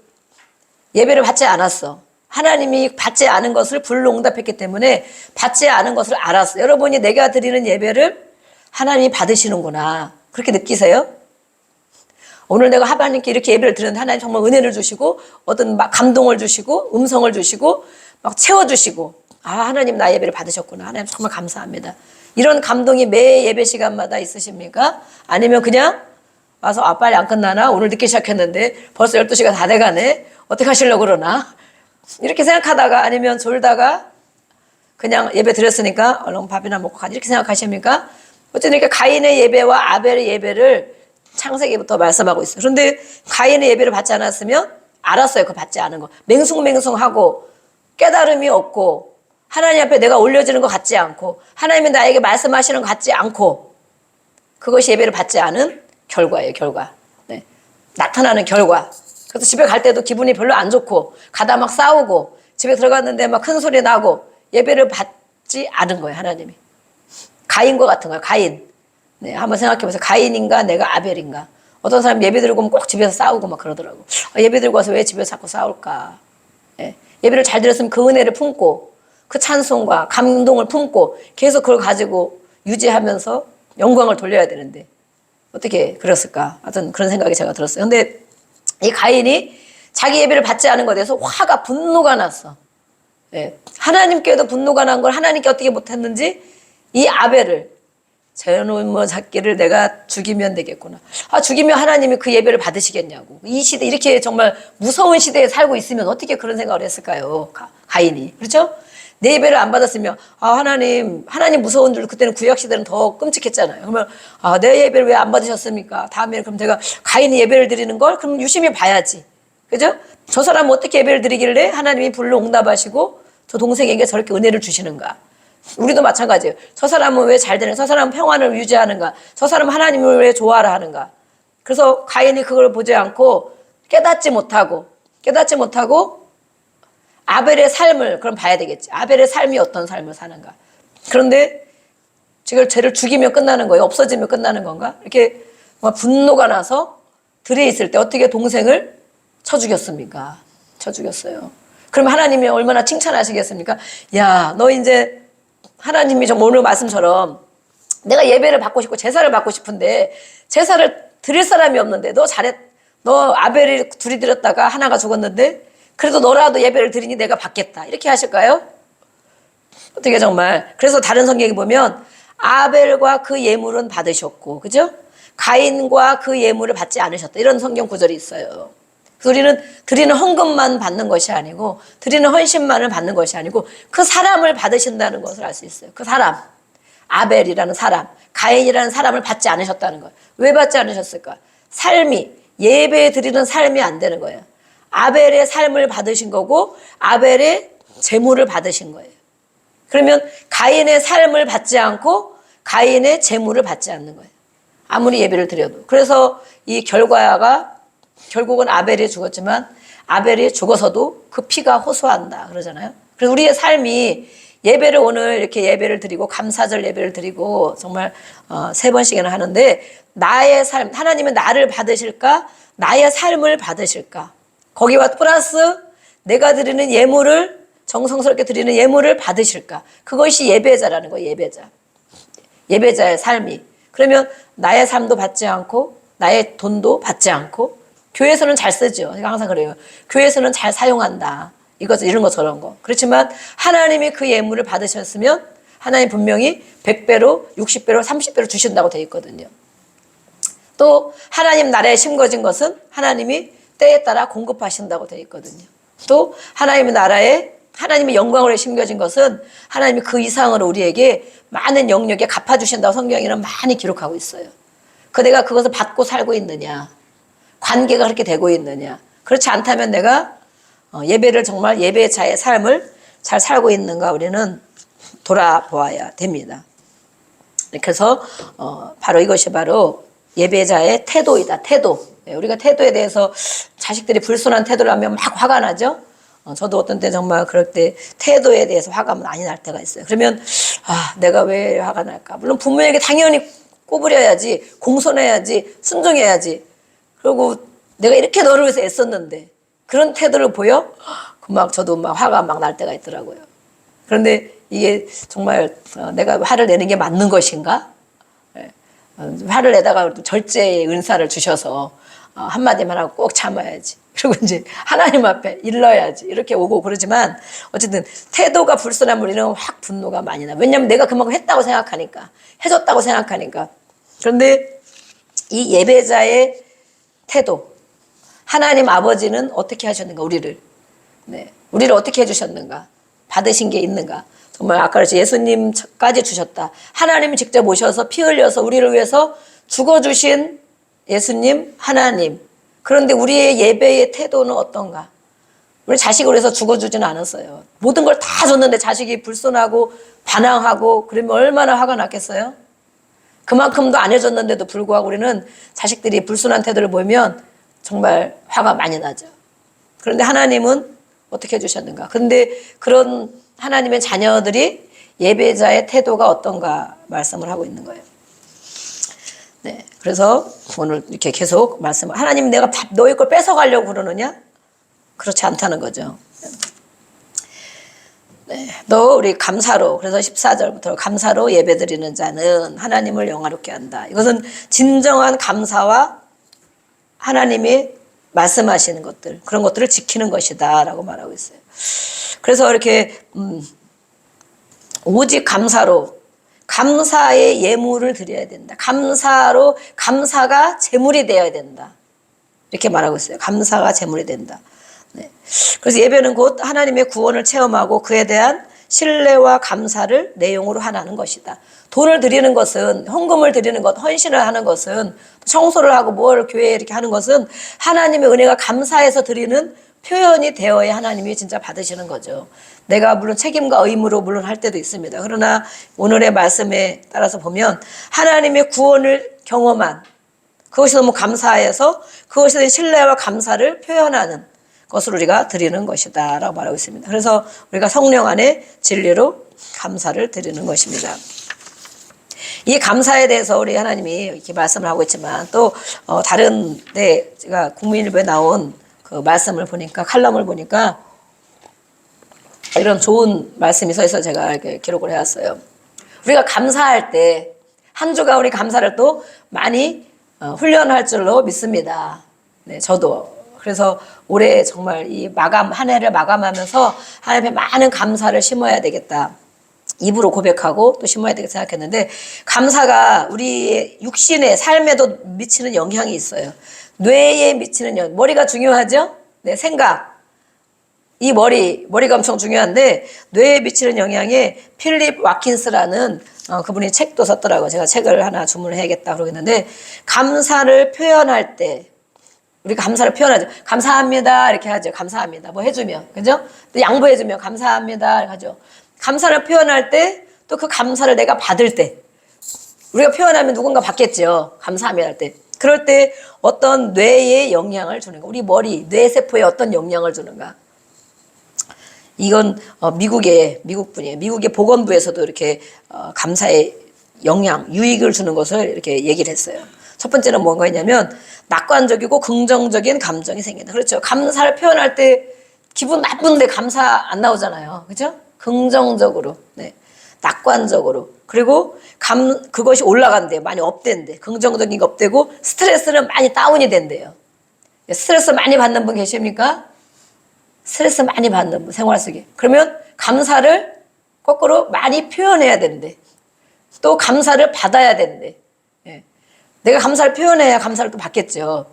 예배를 받지 않았어. 하나님이 받지 않은 것을 불응답했기 때문에 받지 않은 것을 알았어. 여러분이 내가 드리는 예배를 하나님이 받으시는구나. 그렇게 느끼세요? 오늘 내가 하나님께 이렇게 예배를 드렸는데 하나님 정말 은혜를 주시고 어떤 막 감동을 주시고 음성을 주시고 막 채워주시고 하나님 나 예배를 받으셨구나. 하나님 정말 감사합니다. 이런 감동이 매 예배 시간마다 있으십니까? 아니면 그냥 와서 빨리 안 끝나나? 오늘 늦게 시작했는데 벌써 12시가 다 돼가네? 어떻게 하시려고 그러나? 이렇게 생각하다가 아니면 졸다가 그냥 예배 드렸으니까 얼른 밥이나 먹고 가자 이렇게 생각하십니까? 어쨌든 이렇게 가인의 예배와 아벨의 예배를 창세기부터 말씀하고 있어요. 그런데 가인의 예배를 받지 않았으면 알았어요. 그 받지 않은 거. 맹숭맹숭하고 깨달음이 없고 하나님 앞에 내가 올려지는 것 같지 않고 하나님이 나에게 말씀하시는 것 같지 않고 그것이 예배를 받지 않은 결과예요. 결과. 네. 나타나는 결과. 그래서 집에 갈 때도 기분이 별로 안 좋고 가다 막 싸우고 집에 들어갔는데 막 큰 소리 나고 예배를 받지 않은 거예요. 하나님이. 가인과 같은 거예요. 가인. 네, 한번 생각해보세요. 가인인가 내가 아벨인가. 어떤 사람 예배 드리고 오면 꼭 집에서 싸우고 막 그러더라고. 예배 드리고 와서 왜 집에서 자꾸 싸울까. 예, 예배를 잘 드렸으면 그 은혜를 품고 그 찬송과 감동을 품고 계속 그걸 가지고 유지하면서 영광을 돌려야 되는데 어떻게 그랬을까. 하여튼 그런 생각이 제가 들었어요. 근데 이 가인이 자기 예배를 받지 않은 것에 대해서 화가 분노가 났어. 예, 하나님께도 분노가 난 걸 하나님께 어떻게 못했는지 이 아벨을 제놈의 새끼를 내가 죽이면 되겠구나. 죽이면 하나님이 그 예배를 받으시겠냐고. 이 시대 이렇게 정말 무서운 시대에 살고 있으면 어떻게 그런 생각을 했을까요? 가인이. 그렇죠? 내 예배를 안 받았으면 하나님 무서운 줄 그때는 구약 시대는 더 끔찍했잖아요. 그러면 내 예배를 왜 안 받으셨습니까? 다음에 그럼 내가 가인이 예배를 드리는 걸 그럼 유심히 봐야지. 그죠? 저 사람은 어떻게 예배를 드리길래 하나님이 불로 응답하시고 저 동생에게 저렇게 은혜를 주시는가? 우리도 마찬가지예요. 저 사람은 왜 잘 되는가? 저 사람은 평안을 유지하는가? 저 사람은 하나님을 왜 좋아라 하는가? 그래서 가인이 그걸 보지 않고 깨닫지 못하고 아벨의 삶을 그럼 봐야 되겠지. 아벨의 삶이 어떤 삶을 사는가? 그런데 지금 쟤를 죽이면 끝나는 거예요. 없어지면 끝나는 건가? 이렇게 분노가 나서 들에 있을 때 어떻게 동생을 쳐 죽였습니까? 쳐 죽였어요. 그럼 하나님이 얼마나 칭찬하시겠습니까? 야, 너 이제 하나님이 좀 오늘 말씀처럼 내가 예배를 받고 싶고 제사를 받고 싶은데 제사를 드릴 사람이 없는데 너 아벨이 둘이 드렸다가 하나가 죽었는데 그래도 너라도 예배를 드리니 내가 받겠다. 이렇게 하실까요? 어떻게 정말. 그래서 다른 성경에 보면 아벨과 그 예물은 받으셨고, 그죠? 가인과 그 예물을 받지 않으셨다. 이런 성경 구절이 있어요. 우리는 드리는 헌금만 받는 것이 아니고 드리는 헌신만을 받는 것이 아니고 그 사람을 받으신다는 것을 알 수 있어요. 그 사람, 아벨이라는 사람, 가인이라는 사람을 받지 않으셨다는 거예요. 왜 받지 않으셨을까? 삶이, 예배 드리는 삶이 안 되는 거예요. 아벨의 삶을 받으신 거고 아벨의 재물을 받으신 거예요. 그러면 가인의 삶을 받지 않고 가인의 재물을 받지 않는 거예요. 아무리 예배를 드려도. 그래서 이 결과가 결국은 아벨이 죽었지만 아벨이 죽어서도 그 피가 호소한다 그러잖아요. 그래서 우리의 삶이 예배를 오늘 이렇게 예배를 드리고 감사절 예배를 드리고 정말 3번씩이나 하는데 나의 삶, 하나님은 나를 받으실까? 나의 삶을 받으실까? 거기와 플러스 내가 드리는 예물을 정성스럽게 드리는 예물을 받으실까? 그것이 예배자라는 거예요. 예배자. 예배자의 삶이. 그러면 나의 삶도 받지 않고 나의 돈도 받지 않고 교회에서는 잘 쓰죠. 제가 항상 그래요. 교회에서는 잘 사용한다. 이런 거 저런 거. 그렇지만 하나님이 그 예물을 받으셨으면 하나님 분명히 100배로 60배로 30배로 주신다고 되어 있거든요. 또 하나님 나라에 심겨진 것은 하나님이 때에 따라 공급하신다고 되어 있거든요. 또 하나님의 나라에 하나님의 영광으로 심겨진 것은 하나님이 그 이상으로 우리에게 많은 영역에 갚아주신다고 성경에는 많이 기록하고 있어요. 내가 그것을 받고 살고 있느냐, 관계가 그렇게 되고 있느냐. 그렇지 않다면 내가 예배를 정말 예배자의 삶을 잘 살고 있는가 우리는 돌아보아야 됩니다. 그래서 바로 이것이 바로 예배자의 태도이다. 태도. 우리가 태도에 대해서 자식들이 불순한 태도를 하면 막 화가 나죠. 저도 어떤 때 정말 그럴 때 태도에 대해서 화가 많이 날 때가 있어요. 그러면 내가 왜 화가 날까? 물론 부모에게 당연히 꼬부려야지, 공손해야지, 순종해야지. 그리고 내가 이렇게 너를 위해서 애썼는데 그런 태도를 보여? 저도 막 화가 막 날 때가 있더라고요. 그런데 이게 정말 내가 화를 내는 게 맞는 것인가? 화를 내다가 절제의 은사를 주셔서 한마디만 하고 꼭 참아야지. 그리고 이제 하나님 앞에 일러야지. 이렇게 오고 그러지만 어쨌든 태도가 불순하면 우리는 확 분노가 많이 나. 왜냐면 내가 그만큼 했다고 생각하니까. 해줬다고 생각하니까. 그런데 이 예배자의 태도. 하나님 아버지는 어떻게 하셨는가, 우리를. 네. 우리를 어떻게 해주셨는가. 받으신 게 있는가. 정말 아까 그랬죠. 예수님까지 주셨다. 하나님이 직접 오셔서 피 흘려서 우리를 위해서 죽어주신 예수님, 하나님. 그런데 우리의 예배의 태도는 어떤가? 우리 자식을 위해서 죽어주지는 않았어요. 모든 걸 다 줬는데 자식이 불순하고 반항하고 그러면 얼마나 화가 났겠어요? 그만큼도 안 해줬는데도 불구하고 우리는 자식들이 불순한 태도를 보이면 정말 화가 많이 나죠. 그런데 하나님은 어떻게 해주셨는가? 그런데 그런 하나님의 자녀들이 예배자의 태도가 어떤가 말씀을 하고 있는 거예요. 네, 그래서 오늘 이렇게 계속 말씀을, 하나님 내가 너희 걸 뺏어가려고 그러느냐? 그렇지 않다는 거죠. 네, 너 우리 감사로, 그래서 14절부터 감사로 예배드리는 자는 하나님을 영화롭게 한다. 이것은 진정한 감사와 하나님이 말씀하시는 것들, 그런 것들을 지키는 것이다 라고 말하고 있어요. 그래서 이렇게 오직 감사로, 감사의 예물을 드려야 된다. 감사로, 감사가 제물이 되어야 된다. 이렇게 말하고 있어요. 감사가 제물이 된다. 네. 그래서 예배는 곧 하나님의 구원을 체험하고 그에 대한 신뢰와 감사를 내용으로 하나는 것이다. 돈을 드리는 것은, 헌금을 드리는 것, 헌신을 하는 것은, 청소를 하고 뭘 교회에 이렇게 하는 것은 하나님의 은혜가 감사해서 드리는 표현이 되어야 하나님이 진짜 받으시는 거죠. 내가 물론 책임과 의무로 물론 할 때도 있습니다. 그러나 오늘의 말씀에 따라서 보면 하나님의 구원을 경험한 그것이 너무 감사해서 그것에 대한 신뢰와 감사를 표현하는 것을 우리가 드리는 것이다 라고 말하고 있습니다. 그래서 우리가 성령 안에 진리로 감사를 드리는 것입니다. 이 감사에 대해서 우리 하나님이 이렇게 말씀을 하고 있지만 또 다른 데 제가 국민일보에 나온 그 말씀을 보니까, 칼럼을 보니까 이런 좋은 말씀이 서 있어서 제가 이렇게 기록을 해왔어요. 우리가 감사할 때 한 주가 우리 감사를 또 많이 훈련할 줄로 믿습니다. 네, 저도. 그래서 올해 정말 이 한 해를 마감하면서 하나님 앞에 많은 감사를 심어야 되겠다. 입으로 고백하고 또 심어야 되겠다 생각했는데, 감사가 우리 육신의 삶에도 미치는 영향이 있어요. 뇌에 미치는 영향. 머리가 중요하죠? 네, 생각. 이 머리가 엄청 중요한데 뇌에 미치는 영향에 필립 와킨스라는 그분이 책도 썼더라고요. 제가 책을 하나 주문을 해야겠다 그러고 있는데, 감사를 표현할 때 우리가 감사를 표현하죠. 감사합니다 이렇게 하죠. 감사합니다 뭐 해주면, 그죠? 또 양보해주면 감사합니다 이렇게 하죠. 감사를 표현할 때 또 그 감사를 내가 받을 때, 우리가 표현하면 누군가 받겠죠. 감사합니다 할 때. 그럴 때 어떤 뇌에 영향을 주는가, 우리 머리 뇌세포에 어떤 영향을 주는가. 이건 미국분이에요. 미국의 보건부에서도 이렇게 감사의 영향, 유익을 주는 것을 이렇게 얘기를 했어요. 첫 번째는 뭔가 했냐면 낙관적이고 긍정적인 감정이 생긴다. 그렇죠. 감사를 표현할 때 기분 나쁜데 감사 안 나오잖아요. 그죠? 긍정적으로, 네, 낙관적으로. 그리고 그것이 올라간대요. 많이 업된대. 긍정적인 게 업되고 스트레스는 많이 다운이 된대요. 스트레스 많이 받는 분 계십니까? 스트레스 많이 받는 분, 생활 속에. 그러면 감사를 거꾸로 많이 표현해야 된대. 또 감사를 받아야 된대. 예. 내가 감사를 표현해야 감사를 또 받겠죠.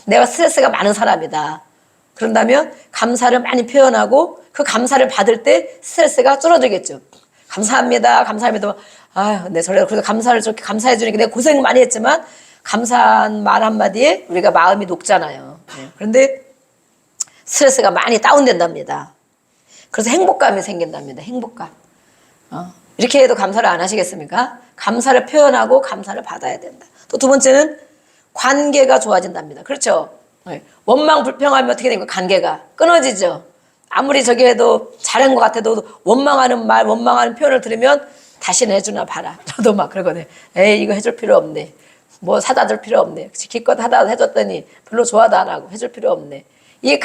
내가 스트레스가 많은 사람이다. 그런다면 감사를 많이 표현하고 그 감사를 받을 때 스트레스가 줄어들겠죠. 감사합니다. 감사합니다. 아유, 네, 그래서 감사를 저렇게 감사해 주니까 내가 고생 많이 했지만 감사한 말 한마디에 우리가 마음이 녹잖아요. 네. 그런데 스트레스가 많이 다운된답니다. 그래서 행복감이 생긴답니다. 행복감. 이렇게 해도 감사를 안 하시겠습니까? 감사를 표현하고 감사를 받아야 된다. 또 두 번째는 관계가 좋아진답니다. 그렇죠? 원망 불평하면 어떻게 됩니까? 관계가 끊어지죠. 아무리 저기 해도 잘한 것 같아도 원망하는 말, 원망하는 표현을 들으면 다시는 해주나 봐라. 저도 막 그러거든요. 에이, 이거 해줄 필요 없네. 뭐 사다 줄 필요 없네. 기껏 하다 해줬더니 별로 좋아도 안 하고 해줄 필요 없네. 이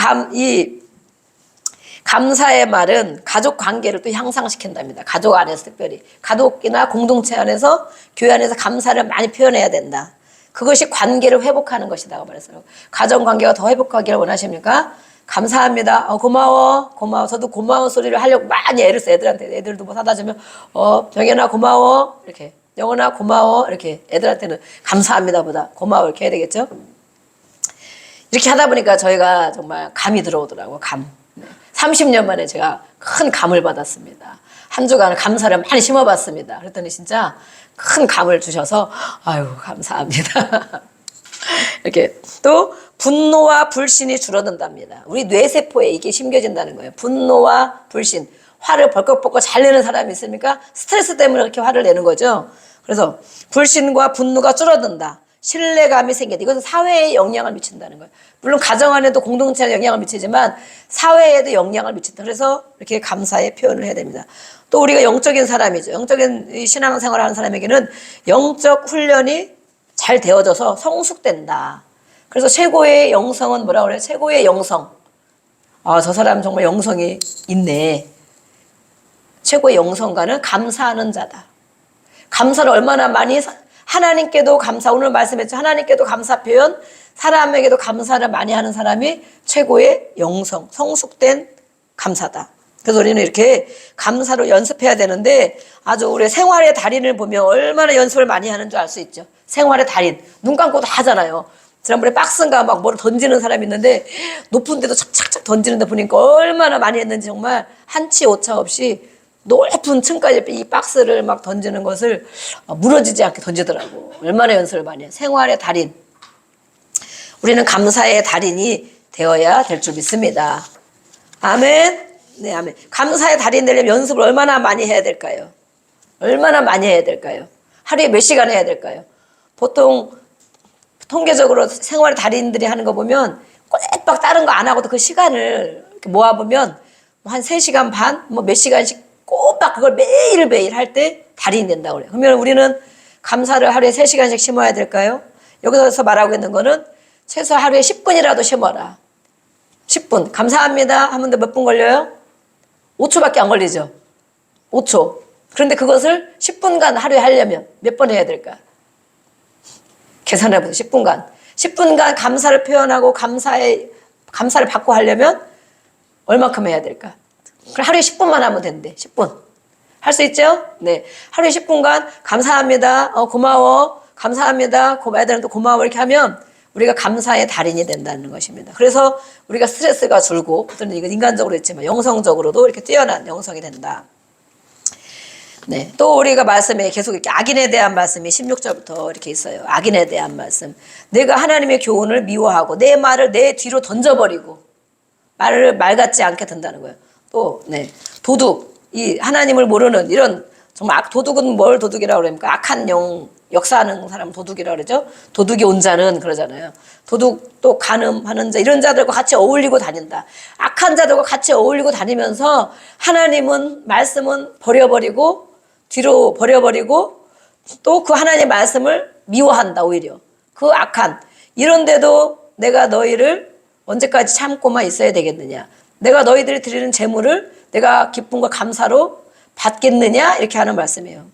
감사의 말은 가족 관계를 또 향상시킨답니다. 가족 안에서 특별히. 가족이나 공동체 안에서, 교회 안에서 감사를 많이 표현해야 된다. 그것이 관계를 회복하는 것이라고 말했어요. 가정관계가 더 회복하기를 원하십니까? 감사합니다. 고마워. 고마워. 저도 고마운 소리를 하려고 많이 애를 써. 애들한테. 애들도 뭐 사다 주면, 병현아, 고마워. 이렇게. 영원아, 고마워. 이렇게. 애들한테는 감사합니다 보다 고마워. 이렇게 해야 되겠죠? 이렇게 하다 보니까 저희가 정말 감이 들어오더라고요. 감. 30년 만에 제가 큰 감을 받았습니다. 한 주간 감사를 많이 심어봤습니다. 그랬더니 진짜 큰 감을 주셔서, 아유, 감사합니다. 이렇게 또 분노와 불신이 줄어든답니다. 우리 뇌세포에 이게 심겨진다는 거예요. 분노와 불신. 화를 벌컥벌컥 잘 내는 사람이 있습니까? 스트레스 때문에 그렇게 화를 내는 거죠. 그래서 불신과 분노가 줄어든다. 신뢰감이 생긴다. 이것은 사회에 영향을 미친다는 거예요. 물론 가정 안에도 공동체에 영향을 미치지만 사회에도 영향을 미친다. 그래서 이렇게 감사의 표현을 해야 됩니다. 또 우리가 영적인 사람이죠. 영적인 신앙생활을 하는 사람에게는 영적 훈련이 잘 되어져서 성숙된다. 그래서 최고의 영성은 뭐라고 그래요? 최고의 영성. 저 사람 정말 영성이 있네. 최고의 영성가는 감사하는 자다. 감사를 얼마나 많이 하나님께도 감사, 오늘 말씀했죠. 하나님께도 감사 표현, 사람에게도 감사를 많이 하는 사람이 최고의 영성, 성숙된 감사다. 그래서 우리는 이렇게 감사로 연습해야 되는데 아주 우리 생활의 달인을 보면 얼마나 연습을 많이 하는 줄 알 수 있죠. 생활의 달인. 눈 감고도 하잖아요. 지난번에 박스인가 막 뭐를 던지는 사람이 있는데 높은 데도 착착착 던지는데 보니까 얼마나 많이 했는지 정말 한치 오차 없이 높은 층까지 이 박스를 막 던지는 것을 무너지지 않게 던지더라고. 얼마나 연습을 많이 해. 생활의 달인. 우리는 감사의 달인이 되어야 될 줄 믿습니다. 아멘. 네, 아멘. 감사의 달인 되려면 연습을 얼마나 많이 해야 될까요? 얼마나 많이 해야 될까요? 하루에 몇 시간 해야 될까요? 보통 통계적으로 생활의 달인들이 하는 거 보면 꼬박 다른 거 안 하고도 그 시간을 이렇게 모아보면 한 3시간 반, 뭐 몇 시간씩 꼬박 그걸 매일매일 할 때 달인이 된다고 그래요. 그러면 우리는 감사를 하루에 3시간씩 심어야 될까요? 여기서 말하고 있는 거는 최소 하루에 10분이라도 심어라. 10분. 감사합니다. 하면 몇 분 걸려요? 5초밖에 안 걸리죠. 5초. 그런데 그것을 10분간 하루에 하려면 몇 번 해야 될까? 계산해보세요. 10분간. 10분간 감사를 표현하고 감사를 받고 하려면 얼마큼 해야 될까? 그럼 하루에 10분만 하면 된대. 10분. 할 수 있죠? 네. 하루에 10분간 감사합니다. 고마워. 감사합니다. 애들한테 고마워. 이렇게 하면 우리가 감사의 달인이 된다는 것입니다. 그래서 우리가 스트레스가 줄고, 또는 이거 인간적으로 있지만 영성적으로도 이렇게 뛰어난 영성이 된다. 네. 또 우리가 말씀에 계속 이렇게 악인에 대한 말씀이 16절부터 이렇게 있어요. 악인에 대한 말씀. 내가 하나님의 교훈을 미워하고 내 말을 내 뒤로 던져버리고 말 같지 않게 된다는 거예요. 또, 네. 도둑. 이 하나님을 모르는 이런 정말 도둑은 뭘 도둑이라고 그럽니까? 악한 역사하는 사람 도둑이라고 그러죠. 도둑이 온 자는 그러잖아요. 도둑 또 간음하는 자 이런 자들과 같이 어울리고 다닌다. 악한 자들과 같이 어울리고 다니면서 하나님은 말씀은 버려버리고 뒤로 버려버리고 또 그 하나님의 말씀을 미워한다. 오히려 그 악한 이런데도 내가 너희를 언제까지 참고만 있어야 되겠느냐. 내가 너희들이 드리는 재물을 내가 기쁨과 감사로 받겠느냐 이렇게 하는 말씀이에요.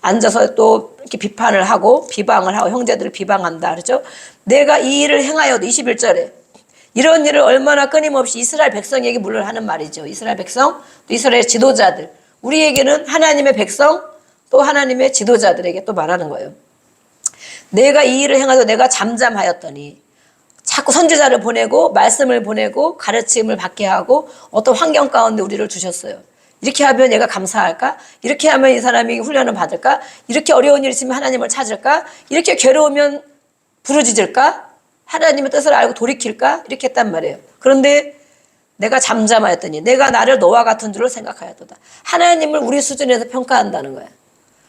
앉아서 또 이렇게 비판을 하고 비방을 하고 형제들을 비방한다 그렇죠? 내가 이 일을 행하여도 21절에 이런 일을 얼마나 끊임없이 이스라엘 백성에게 물론 하는 말이죠. 이스라엘 백성 또 이스라엘 지도자들 우리에게는 하나님의 백성 또 하나님의 지도자들에게 또 말하는 거예요. 내가 이 일을 행하여도 내가 잠잠하였더니 자꾸 선지자를 보내고 말씀을 보내고 가르침을 받게 하고 어떤 환경 가운데 우리를 두셨어요. 이렇게 하면 얘가 감사할까? 이렇게 하면 이 사람이 훈련을 받을까? 이렇게 어려운 일이 있으면 하나님을 찾을까? 이렇게 괴로우면 부르짖을까? 하나님의 뜻을 알고 돌이킬까? 이렇게 했단 말이에요. 그런데 내가 잠잠하였더니 내가 나를 너와 같은 줄로 생각하였도다. 하나님을 우리 수준에서 평가한다는 거야.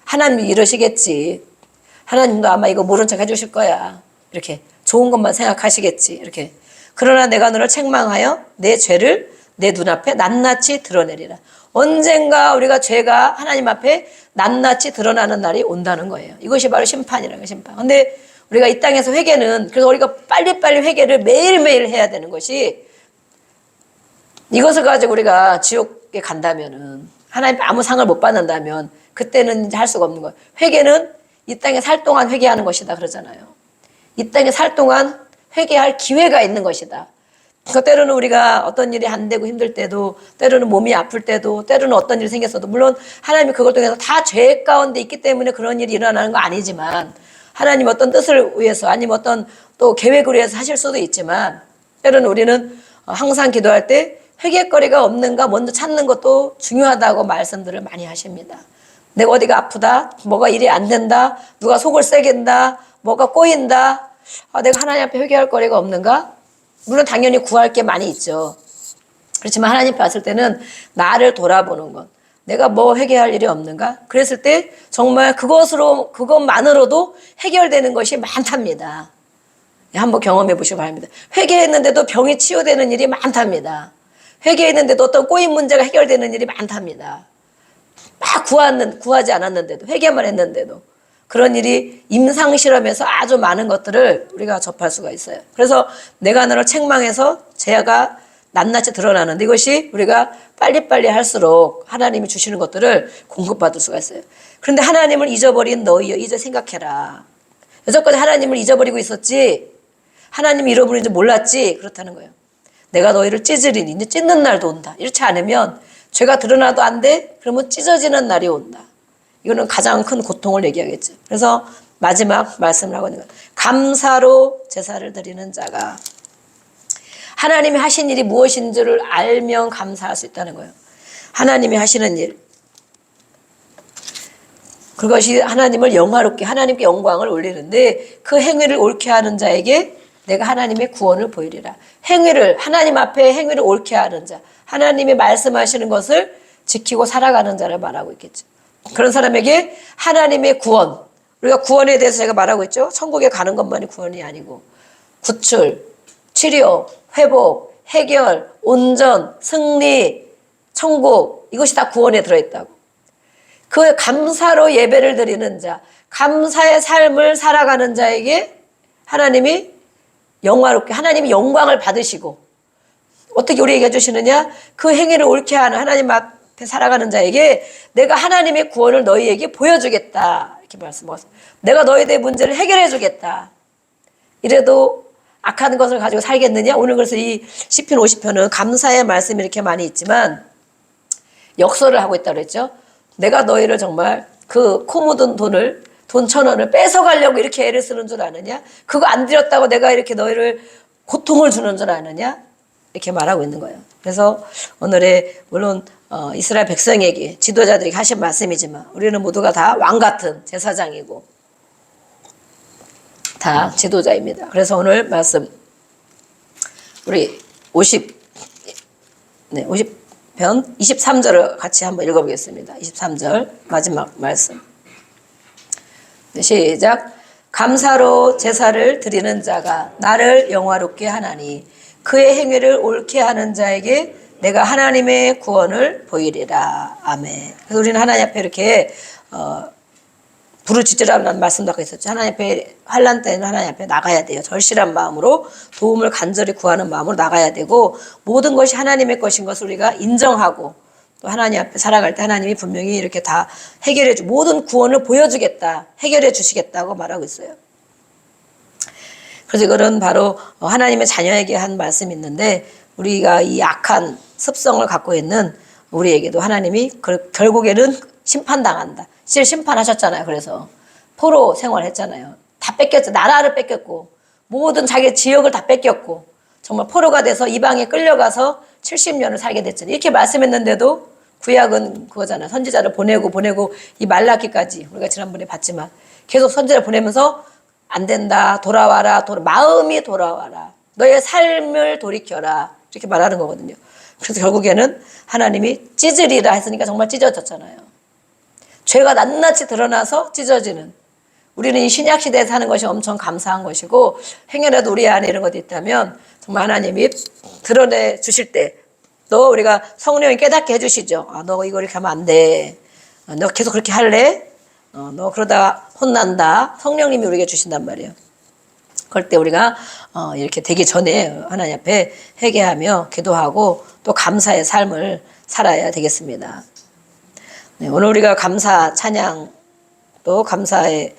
하나님이 이러시겠지. 하나님도 아마 이거 모른 척 해주실 거야. 이렇게 좋은 것만 생각하시겠지. 이렇게. 그러나 내가 너를 책망하여 내 죄를 내 눈앞에 낱낱이 드러내리라. 언젠가 우리가 죄가 하나님 앞에 낱낱이 드러나는 날이 온다는 거예요. 이것이 바로 심판이라는 거예요. 심판. 근데 우리가 이 땅에서 회개는 그래서 우리가 빨리빨리 회개를 매일매일 해야 되는 것이 이것을 가지고 우리가 지옥에 간다면은 하나님 아무 상을 못 받는다면 그때는 이제 할 수가 없는 거예요. 회개는 이 땅에 살 동안 회개하는 것이다 그러잖아요. 이 땅에 살 동안 회개할 기회가 있는 것이다. 그러니까 때로는 우리가 어떤 일이 안 되고 힘들 때도, 때로는 몸이 아플 때도, 때로는 어떤 일이 생겼어도, 물론 하나님이 그걸 통해서 다 죄 가운데 있기 때문에 그런 일이 일어나는 거 아니지만, 하나님 어떤 뜻을 위해서 아니면 어떤 또 계획을 위해서 하실 수도 있지만, 때로는 우리는 항상 기도할 때 회개거리가 없는가 먼저 찾는 것도 중요하다고 말씀들을 많이 하십니다. 내가 어디가 아프다, 뭐가 일이 안 된다, 누가 속을 새긴다, 뭐가 꼬인다, 내가 하나님 앞에 회개할 거리가 없는가? 물론 당연히 구할 게 많이 있죠. 그렇지만 하나님 봤을 때는 나를 돌아보는 것, 내가 뭐 회개할 일이 없는가? 그랬을 때 정말 그것만으로도 해결되는 것이 많답니다. 한번 경험해 보시기 바랍니다. 회개했는데도 병이 치유되는 일이 많답니다. 회개했는데도 어떤 꼬인 문제가 해결되는 일이 많답니다. 막 구하지 않았는데도, 회개만 했는데도 그런 일이 임상실험에서 아주 많은 것들을 우리가 접할 수가 있어요. 그래서 내가 너를 책망해서 죄가 낱낱이 드러나는데, 이것이 우리가 빨리빨리 할수록 하나님이 주시는 것들을 공급받을 수가 있어요. 그런데 하나님을 잊어버린 너희여, 이제 생각해라. 여태까지 하나님을 잊어버리고 있었지, 하나님이 잃어버린 줄 몰랐지, 그렇다는 거예요. 내가 너희를 찢으리니, 이제 찢는 날도 온다. 이렇지 않으면 죄가 드러나도 안 돼? 그러면 찢어지는 날이 온다. 이거는 가장 큰 고통을 얘기하겠죠. 그래서 마지막 말씀을 하고 있는 거예요. 감사로 제사를 드리는 자가, 하나님이 하신 일이 무엇인 줄을 알면 감사할 수 있다는 거예요. 하나님이 하시는 일, 그것이 하나님을 영화롭게, 하나님께 영광을 올리는데, 그 행위를 옳게 하는 자에게 내가 하나님의 구원을 보이리라. 행위를, 하나님 앞에 행위를 옳게 하는 자, 하나님이 말씀하시는 것을 지키고 살아가는 자를 말하고 있겠죠. 그런 사람에게 하나님의 구원, 우리가 구원에 대해서 제가 말하고 있죠. 천국에 가는 것만이 구원이 아니고, 구출, 치료, 회복, 해결, 온전, 승리, 천국, 이것이 다 구원에 들어있다고. 그 감사로 예배를 드리는 자, 감사의 삶을 살아가는 자에게 하나님이 영화롭게, 하나님이 영광을 받으시고, 어떻게 우리에게 해주시느냐? 그 행위를 옳게 하는 하나님 앞에 살아가는 자에게 내가 하나님의 구원을 너희에게 보여주겠다, 이렇게 말씀하셨어요. 내가 너희들의 문제를 해결해 주겠다. 이래도 악한 것을 가지고 살겠느냐? 오늘 그래서 이 시편 50편은 감사의 말씀이 이렇게 많이 있지만 역설을 하고 있다고 그랬죠. 내가 너희를 정말 그 코 묻은 돈 1,000원을 뺏어가려고 이렇게 애를 쓰는 줄 아느냐? 그거 안 드렸다고 내가 이렇게 너희를 고통을 주는 줄 아느냐? 이렇게 말하고 있는 거예요. 그래서 오늘의 물론 이스라엘 백성에게, 지도자들에게 하신 말씀이지만 우리는 모두가 다 왕 같은 제사장이고 다 지도자입니다. 그래서 오늘 말씀 우리 50편 23절을 같이 한번 읽어보겠습니다. 23절 마지막 말씀. 네, 시작. 감사로 제사를 드리는 자가 나를 영화롭게 하나니 그의 행위를 옳게 하는 자에게 내가 하나님의 구원을 보이리라. 아멘. 그래서 우리는 하나님 앞에 이렇게 부르짖으라는 말씀도 아까 있었죠. 하나님 앞에, 환난 때는 하나님 앞에 나가야 돼요. 절실한 마음으로, 도움을 간절히 구하는 마음으로 나가야 되고, 모든 것이 하나님의 것인 것을 우리가 인정하고, 또 하나님 앞에 살아갈 때 하나님이 분명히 이렇게 다 모든 구원을 보여주겠다, 해결해 주시겠다고 말하고 있어요. 그래서 이거는 바로 하나님의 자녀에게 한 말씀이 있는데, 우리가 이 악한 습성을 갖고 있는 우리에게도 하나님이 결국에는 심판당한다. 실 심판하셨잖아요. 그래서 포로 생활했잖아요. 다 뺏겼죠. 나라를 뺏겼고 모든 자기 지역을 다 뺏겼고 정말 포로가 돼서 이방에 끌려가서 70년을 살게 됐잖아요. 이렇게 말씀했는데도 구약은 그거잖아요. 선지자를 보내고 이 말라기까지 우리가 지난번에 봤지만 계속 선지자를 보내면서 안 된다. 돌아와라. 마음이 돌아와라. 너의 삶을 돌이켜라. 이렇게 말하는 거거든요. 그래서 결국에는 하나님이 찢으리라 했으니까 정말 찢어졌잖아요. 죄가 낱낱이 드러나서 찢어지는, 우리는 이 신약 시대에 사는 것이 엄청 감사한 것이고, 행여라도 우리 안에 이런 것이 있다면 정말 하나님이 드러내 주실 때 또 우리가 성령이 깨닫게 해주시죠. 너 이거 이렇게 하면 안 돼. 너 계속 그렇게 할래? 너 그러다가 혼난다. 성령님이 우리에게 주신단 말이에요. 그럴 때 우리가 이렇게 되기 전에 하나님 앞에 회개하며 기도하고 또 감사의 삶을 살아야 되겠습니다. 네, 오늘 우리가 감사 찬양 또 감사의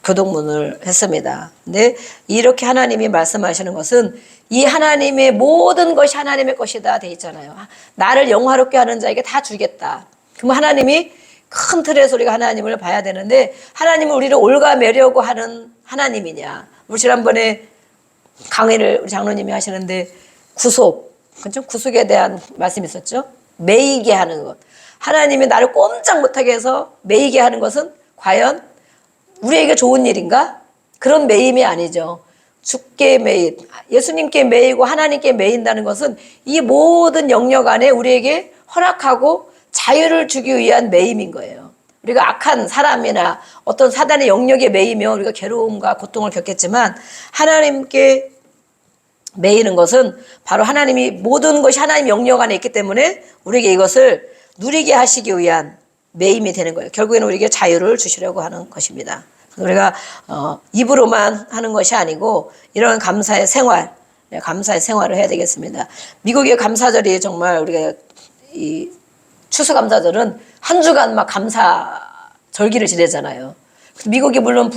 교동문을 했습니다. 근데 이렇게 하나님이 말씀하시는 것은 이 하나님의 모든 것이 하나님의 것이다 돼 있잖아요. 나를 영화롭게 하는 자에게 다 주겠다. 그럼 하나님이 큰 틀에서 우리가 하나님을 봐야 되는데 하나님은 우리를 올가매려고 하는 하나님이냐. 우리 지난번에 강의를 우리 장로님이 하시는데 구속, 그렇죠? 구속에 대한 말씀이 있었죠. 매이게 하는 것. 하나님이 나를 꼼짝 못하게 해서 매이게 하는 것은 과연 우리에게 좋은 일인가? 그런 매임이 아니죠. 주께 매인, 예수님께 매이고 하나님께 매인다는 것은 이 모든 영역 안에 우리에게 허락하고 자유를 주기 위한 매임인 거예요. 우리가 악한 사람이나 어떤 사단의 영역에 매이면 우리가 괴로움과 고통을 겪겠지만 하나님께 매이는 것은 바로 하나님이 모든 것이 하나님 영역 안에 있기 때문에 우리에게 이것을 누리게 하시기 위한 매임이 되는 거예요. 결국에는 우리에게 자유를 주시려고 하는 것입니다. 우리가 입으로만 하는 것이 아니고 이런 감사의 생활을 해야 되겠습니다. 미국의 감사절이 정말 우리가 이 추수감사절은 한 주간 막 감사 절기를 지내잖아요. 미국이 물론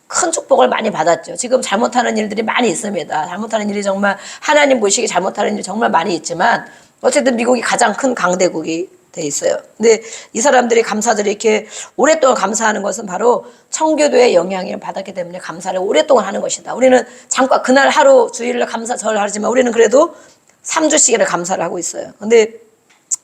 큰 축복을 많이 받았죠. 지금 잘못하는 일들이 많이 있습니다. 잘못하는 일이 정말 하나님 보시기에 잘못하는 일이 정말 많이 있지만 어쨌든 미국이 가장 큰 강대국이 돼 있어요. 근데 이 사람들이 감사절이 이렇게 오랫동안 감사하는 것은 바로 청교도의 영향을 받았기 때문에 감사를 오랫동안 하는 것이다. 우리는 잠깐 그날 하루 주일날 감사절 하지만 우리는 그래도 3주씩이나 감사를 하고 있어요. 근데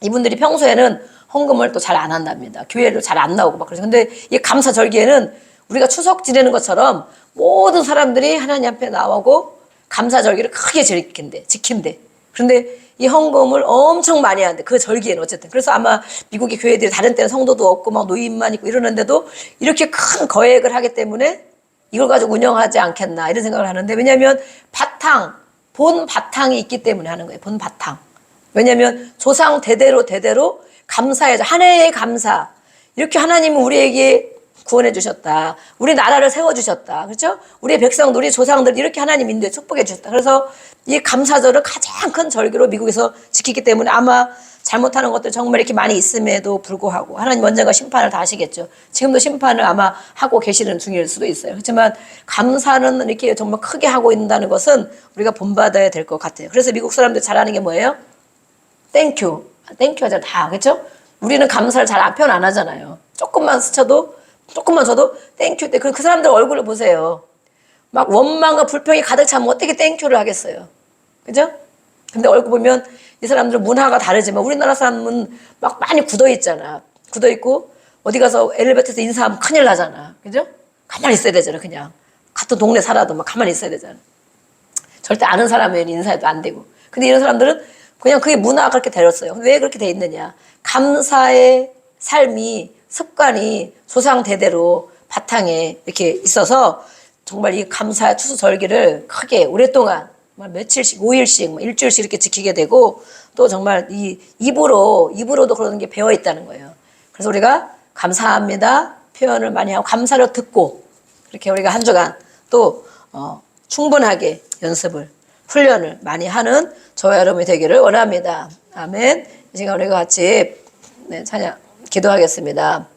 이분들이 평소에는 헌금을 또 잘 안 한답니다. 교회를 잘 안 나오고 막 그래서. 근데 이 감사절기에는 우리가 추석 지내는 것처럼 모든 사람들이 하나님 앞에 나오고 감사절기를 크게 지킨대. 그런데 이 헌금을 엄청 많이 하는데 그 절기에는 어쨌든. 그래서 아마 미국의 교회들이 다른 때는 성도도 없고 막 노인만 있고 이러는데도 이렇게 큰 거액을 하기 때문에 이걸 가지고 운영하지 않겠나 이런 생각을 하는데 왜냐하면 본 바탕이 있기 때문에 하는 거예요. 본 바탕. 왜냐하면 조상 대대로 감사해서 한 해의 감사. 이렇게 하나님은 우리에게 구원해 주셨다. 우리 나라를 세워주셨다. 그렇죠? 우리의 백성들, 우리 조상들 이렇게 하나님 인도에 축복해 주셨다. 그래서 이 감사절을 가장 큰 절기로 미국에서 지키기 때문에 아마 잘못하는 것들 정말 이렇게 많이 있음에도 불구하고 하나님 언젠가 심판을 다 하시겠죠. 지금도 심판을 아마 하고 계시는 중일 수도 있어요. 그렇지만 감사는 이렇게 정말 크게 하고 있다는 것은 우리가 본받아야 될 것 같아요. 그래서 미국 사람들 잘하는 게 뭐예요? 땡큐 하잖아. 다. 그렇죠? 우리는 감사를 잘 표현 안 하잖아요. 조금만 줘도 땡큐 때 그 사람들 얼굴을 보세요. 막 원망과 불평이 가득 차면 어떻게 땡큐를 하겠어요. 그죠? 근데 얼굴 보면 이 사람들은 문화가 다르지만 우리나라 사람은 막 많이 굳어 있잖아. 굳어 있고 어디 가서 엘리베이터에서 인사하면 큰일 나잖아. 그죠? 가만히 있어야 되잖아. 그냥 같은 동네 살아도 막 가만히 있어야 되잖아. 절대 아는 사람에는 인사해도 안 되고. 근데 이런 사람들은 그냥 그게 문화가 그렇게 되었어요. 왜 그렇게 돼 있느냐? 감사의 삶이 습관이 조상 대대로 바탕에 이렇게 있어서 정말 이 감사 추수 절기를 크게 오랫동안 며칠씩, 5일씩, 일주일씩 이렇게 지키게 되고 또 정말 이 입으로도 그러는 게 배어 있다는 거예요. 그래서 우리가 감사합니다 표현을 많이 하고 감사를 듣고 이렇게 우리가 한 주간 또 충분하게 훈련을 많이 하는 저와 여러분이 되기를 원합니다. 아멘. 이 시간 우리가 같이 찬양 기도하겠습니다.